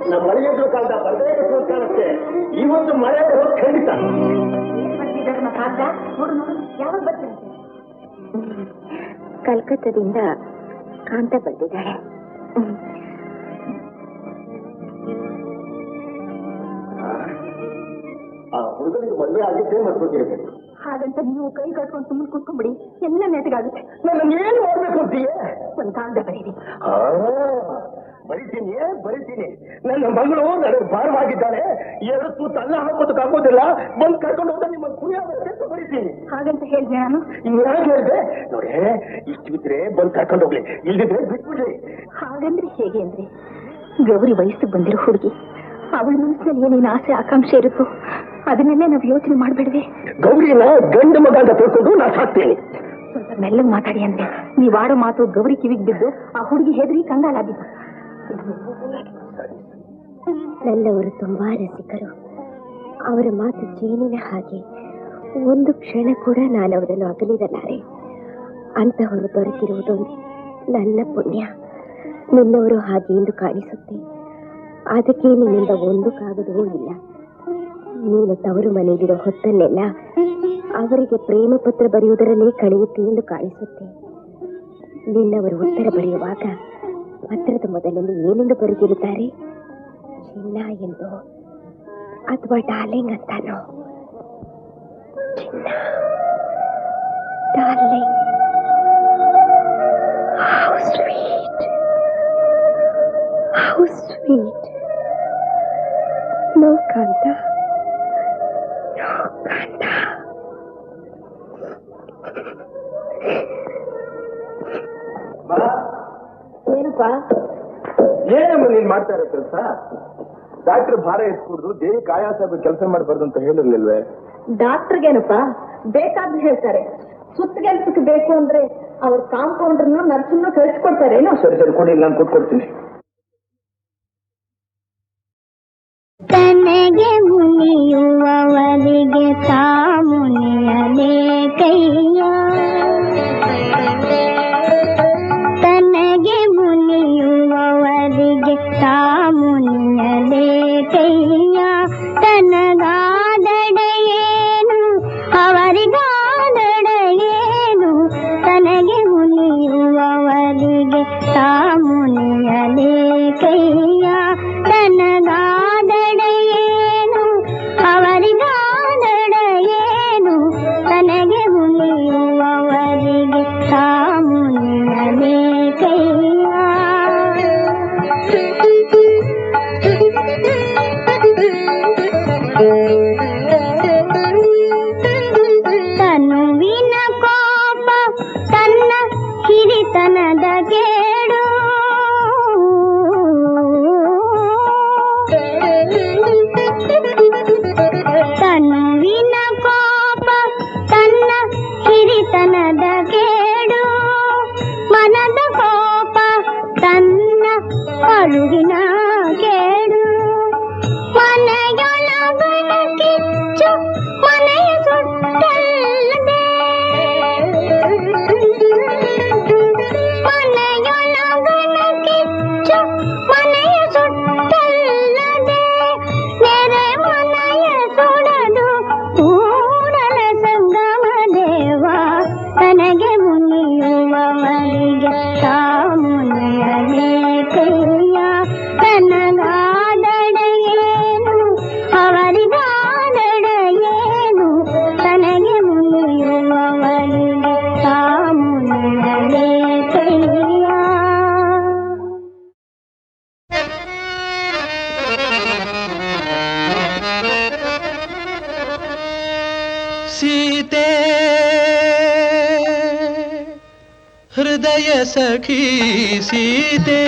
ನಮ್ಮ ಮಳೆ ಎದುರು ಕಾಲದ ಬರದೇ ಕಾಣುತ್ತೆ. ಇವತ್ತು ಮಳೆ ಖಂಡಿತ. ಕಲ್ಕತ್ತಾದಿಂದ ಕಾಂತ ಬಂದಿದ್ದಾಳೆ. ಆ ಹುಡುಗನಿಗೆ ಮದುವೆ ಆಗಿದ್ದೇ ಮರ್ತೋಗಿರ್ಬೇಕು. ಹಾಗಂತ ನೀವು ಕೈ ಕಟ್ಕೊಂಡು ಸುಮ್ಮನೆ ಕೂತ್ಕೊಂಡ್ಬಿಡಿ, ಎಲ್ಲ ನೆಟ್ಟಗಾಗುತ್ತೆ. ನಾನು ಏನು ಮಾಡ್ಬೇಕು ಅಂತೀಯ? ಒಂದು ಕಾಗದ ಬರೀರಿ. ಬರೀತೀನಿ. ನನ್ನ ಮಗಳು ನನಗೆ ಭಾರವಾಗಿದ್ದಾಳೆ. ಎರಡು ತೂತು ಅಲ್ಲ ಹಾಕೋದಕ್ಕಾಗೋದಿಲ್ಲ. ಬಂದು ಕರ್ಕೊಂಡು ಹೋದ ನಿಮ್ಮ ಕುಣಿಯ ಬರೀತೀನಿ. ಹಾಗಂತ ಹೇಳಿದೆ ನಾನು. ಇನ್ಯಾಕೆ ಹೇಳಿದೆ ನೋಡಿ, ಇಷ್ಟಿದ್ರೆ ಬಂದು ಕರ್ಕೊಂಡು ಹೋಗ್ಲಿ, ಇಲ್ದಿದ್ರೆ ಬಿಟ್ಬಿಡ್ಲಿ. ಹಾಗಂದ್ರೆ ಹೇಗೆ ಅಂದ್ರೆ, ಗೌರಿ ವಯಸ್ಸಿಗೆ ಬಂದಿರೋ ಹುಡುಗಿ, ಅವಳ ಮನಸ್ಸಿನಲ್ಲಿ ಏನೇನು ಆಸೆ ಆಕಾಂಕ್ಷೆ ಇರುತ್ತೋ ಅದನ್ನೆಲ್ಲೇ ನಾವು ಯೋಚನೆ ಮಾಡ್ಬೇಡ್ವೆ. ಗೌರಿನ ಗಂಡು ಮಗ ಅಂತ ತಿಳ್ಕೊಂಡು ನಾ ಸಾಕ್ತೇನೆ. ಸ್ವಲ್ಪ ಮೆಲ್ಲಗೆ ಮಾತಾಡಿ ಅಂದ್ರೆ, ನೀವಾಡೋ ಮಾತು ಗೌರಿ ಕಿವಿಗೆ ಬಿದ್ದು ಆ ಹುಡುಗಿ ಹೆದರಿ ಕಂಗಾಲಾಗಿದ್ದು. ನನ್ನವರು ತುಂಬಾ ರಸಿಕರು. ಅವರ ಮಾತು ಜೇನಿನ ಹಾಗೆ. ಒಂದು ಕ್ಷಣ ಕೂಡ ನಾನು ಅವರನ್ನು ಅಗಲಿರಲಾರೆ. ಅಂತವರು ದೊರೆತಿರುವುದು ನನ್ನ ಪುಣ್ಯ. ನಿನ್ನವರು ಹಾಗೆ ಎಂದು ಕಾಣಿಸುತ್ತೆ. ಅದಕ್ಕೆ ನಿನ್ನಿಂದ ಒಂದು ಕಾಗದವೂ ಇಲ್ಲ. ನೀನು ತವರು ಮನೆಯಲ್ಲಿರೋ ಹೊತ್ತನ್ನೆಲ್ಲ ಅವರಿಗೆ ಪ್ರೇಮ ಪತ್ರ ಬರೆಯುವುದರಲ್ಲೇ ಕಳೆಯುತ್ತೆ ಎಂದು ಕಾಣಿಸುತ್ತೆ. ನಿನ್ನವರು ಉತ್ತರ ಬರೆಯುವಾಗ ಪತ್ರದ ಮೊದಲಲ್ಲಿ ಏನೆಂದು ಬರೆದಿರುತ್ತಾರೆ? ಚಿನ್ನ ಎಂದು ಅಥವಾ ಡಾರ್ಲಿಂಗ್ ಅಂತಾನೋ? ಚಿನ್ನ, darling, how sweet, how sweet. No Kanta, no Kanta. ಏನಪ್ಪ? ಏನಮ್ಮ ನೀನ್ ಮಾಡ್ತಾ ಇರೋ ಕೆಲಸ? ಡಾಕ್ಟರ್ ಭಾರ ಎತ್ಕೂಡ್ದು, ದೇಹಕ್ಕೆ ಆಯಾಸ ಕೆಲಸ ಮಾಡಬಾರ್ದು ಅಂತ ಹೇಳಿರ್ಲಿಲ್ವೇ? ಡಾಕ್ಟರ್ಗೇನಪ್ಪ ಬೇಕಾದ್ದು ಹೇಳ್ತಾರೆ. ಸುತ್ತಗೆಲ್ಸಕ್ಕೆ ಬೇಕು ಅಂದ್ರೆ ಅವ್ರ ಕಾಂಪೌಂಡರ್ನು ನರ್ಸನ್ನು ಕಳಿಸ್ಕೊಡ್ತಾರೇನೋ. ಸರಿ ಕೊಡಿ, ನಾನು ಕೊಟ್ಕೊಡ್ತೀನಿ. ತನಗೆ ಮುನಿಯುವವರಿಗೆ ತಾ ಮುನಿಯಲೇ ಕೈಯ, ತನಗೆ ಮುನಿಯುವವರಿಗೆ ತಾ ಮುನಿಯಲೇ ಕೈಯ. ತನಗಾದಡೆಯೇನು ಅವರಿಗಾದಡೆಯೇನು, ತನಗೆ ಮುನಿಯುವವರಿಗೆ ತಾ ಮುನಿಯಲೇ ಕೈಯ. ತನಗಾದಡೆಯೇನು ಅವರಿಗಾದಡೆಯೇನು, ತನಗೆ ಮುನಿಯುವವರಿಗೆ ತಾ ಮುನಿಯಲೇ ಕೈಯ. ತನುವಿನ ಕೋಪ ತನ್ನ ಹಿರಿತನದ ಕೇಡು, ತನುವಿನ ಕೋಪ ತನ್ನ ಹಿರಿತನದ ಕೇಡು, ಮನದ ಕೋಪ ತನ್ನ ಅಳುವಿನ ಕೇಡು. ಮನೆಯೊಳಗಣ ಕಿಚ್ಚು ಮನೆಯ ಸುಟ್ಟಲ್ಲದೆ, ಮನೆಯೊಳಗಣ ಕಿಚ್ಚು ಮನೆಯ ಸುಟ್ಟಲ್ಲದೆ, ನೆರೆ ಮನೆಯ ಸುಡದು ಕೂಡಲ ಸಂಗಮ ದೇವ. ತನಗೆ ಮುನಿಯುವವರಿಗೆ ತಾ ಮುನಿಯಲೇ ಕೈಯ. ತನಗಾದಡೆಯೇನು ಅವರಿಗಾದಡೆಯೇನು, ತನಗೆ ಮುನಿಯುವವರಿಗೆ ತಾ ಮುನಿಯಲೇ ಕೈಯ. ಸೀತೆ ಹೃದಯ ಸಖಿ ಸೀತೆ,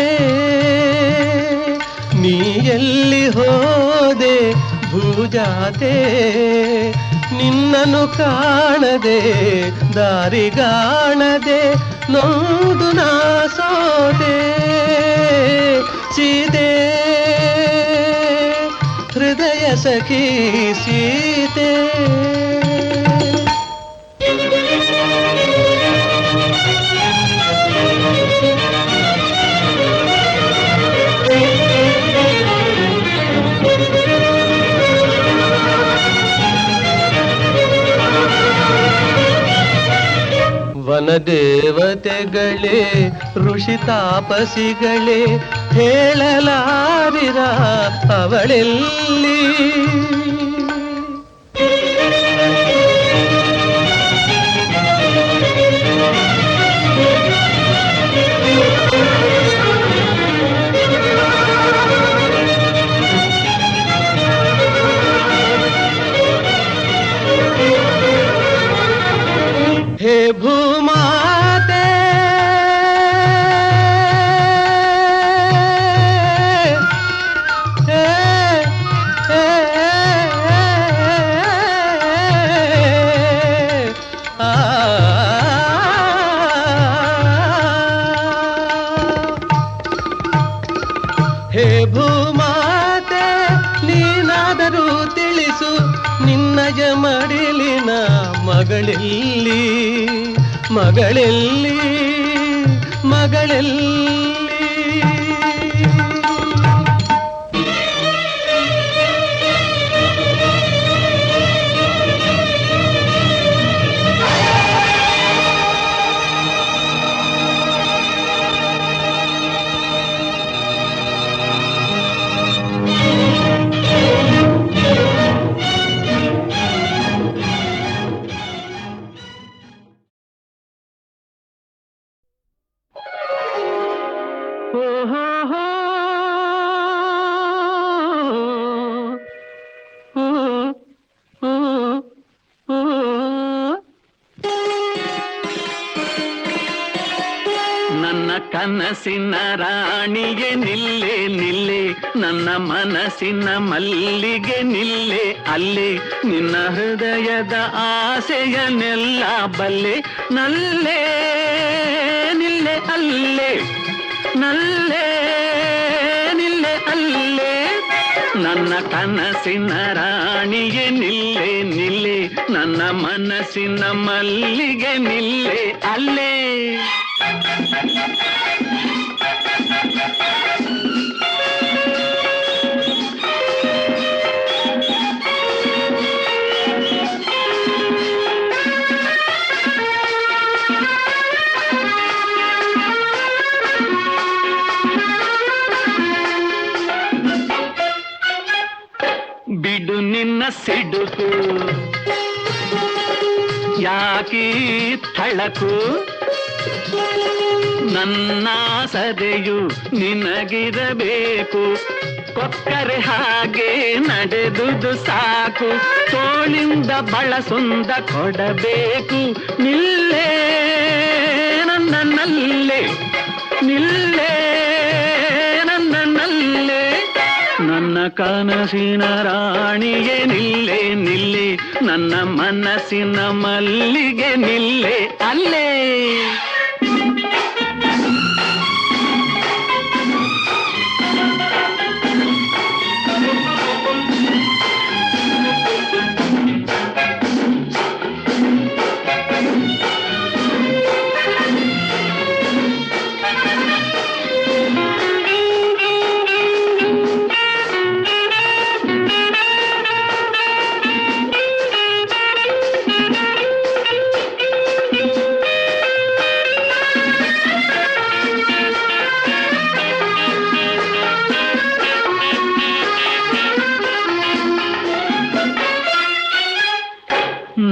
ನೀ ಎಲ್ಲಿ ಹೋದೆ ಭೂಜಾತೆ? ನಿನ್ನನ್ನು ಕಾಣದೆ ದಾರಿಗಾಣದೆ ನೊಂದು ನಾ ಸೋದೆ. ಸೀತೆ ಹೃದಯ ಸಖಿ ಸೀತೆ. ವನದೇವತೆಗಳೇ ಋಷಿ ತಾಪಸಿಗಳೇ ಹೇಳಲಾರಿರ ಅವಳೆಲ್ಲಿ. ಹೇ ಭೂಮಾತೆ ಹೇ ಭೂಮಾತೆ ನೀನಾದರೂ ತಿಳಿಸು ನಿನ್ನಯ ಮಡಿಲಿನ ಮಗಳೆಲ್ಲಿ ಮಗಳೆಲ್ಲಿ ಮಗಳೆಲ್ಲಿ. ನನ್ನ ಕನಸಿನ ರಾಣಿಗೆ ನಿಲ್ಲೆ ನಿಲ್ಲೆ, ನನ್ನ ಮನಸ್ಸಿನ ಮಲ್ಲಿಗೆ ನಿಲ್ಲೆ ಅಲ್ಲೇ, ನಿನ್ನ ಹೃದಯದ ಆಸೆಯನ್ನೆಲ್ಲ ಬಲ್ಲೆ, ನಲ್ಲೇ ನಿಲ್ಲೆ ಅಲ್ಲೇ, ನಲ್ಲೇ ನಿಲ್ಲೆ ಅಲ್ಲೇ. ನನ್ನ ಕನಸಿನ ರಾಣಿಗೆ ನಿಲ್ಲೆ ನಿಲ್ಲೆ, ನನ್ನ ಮನಸ್ಸಿನ ಮಲ್ಲಿಗೆ ನಿಲ್ಲೆ ಅಲ್ಲೇ. ಬಿಡು ನಿನ್ನ ಸಿಡುಕು, ಯಾಕೀ ಥಳಕು, ನನ್ನ ಸದೆಯು ನಿನಗಿರಬೇಕು, ಕೊಕ್ಕರೆ ಹಾಗೆ ನಡೆದುದು ಸಾಕು, ತೋಳಿಂದ ಬಳಸೊಂದ ಕೊಡಬೇಕು, ನಿಲ್ಲೇ ನನ್ನ ನಲ್ಲೇ, ನಿಲ್ಲೇ ನನ್ನ ನಲ್ಲೇ. ನನ್ನ ಕನಸಿನ ರಾಣಿಗೆ ನಿಲ್ಲೆ ನಿಲ್ಲೆ, ನನ್ನ ಮನಸ್ಸಿನ ಮಲ್ಲಿಗೆ ನಿಲ್ಲೆ ಅಲ್ಲೇ.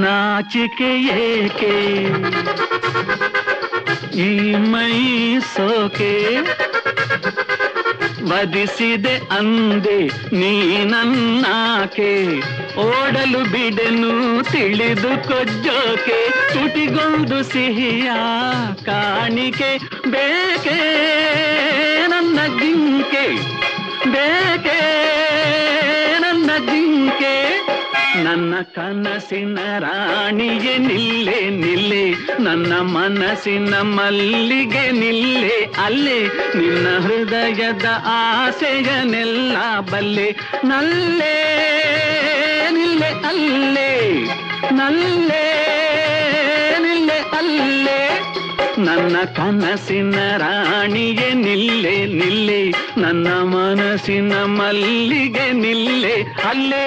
ನಾಚಿಕೆ ಏಕೆ ಈ ಮೈ ಸೋಕೆ, ವಧಿಸಿದೆ ಅಂದೆ ನೀ ನನ್ನಾಕೆ, ಓಡಲು ಬಿಡೆನು ತಿಳಿದು ಕೊಜ್ಜೋಕೆ, ತುಟಿಗೊಂದು ಸಿಹಿಯ ಕಾಣಿಕೆ ಬೇಕೆ ನನ್ನ ಜಿಂಕೆ, ಬೇಕೆ ನನ್ನ ಜಿಂಕೆ. ನನ್ನ ಕನಸಿನ ರಾಣಿಗೆ ನಿಲ್ಲೆ ನಿಲ್ಲೆ, ನನ್ನ ಮನಸ್ಸಿನ ಮಲ್ಲಿಗೆ ನಿಲ್ಲೆ ಅಲ್ಲೇ, ನಿನ್ನ ಹೃದಯದ ಆಸೆಯನ್ನೆಲ್ಲ ಬಲ್ಲೆ, ನಲ್ಲೇ ನಿಲ್ಲೆ ಅಲ್ಲೇ, ನಲ್ಲೇ ನಿಲ್ಲೆ ಅಲ್ಲೇ. ನನ್ನ ಕನಸಿನ ರಾಣಿಗೆ ನಿಲ್ಲೆ ನಿಲ್ಲೆ, ನನ್ನ ಮನಸ್ಸಿನ ಮಲ್ಲಿಗೆ ನಿಲ್ಲೆ ಅಲ್ಲೇ.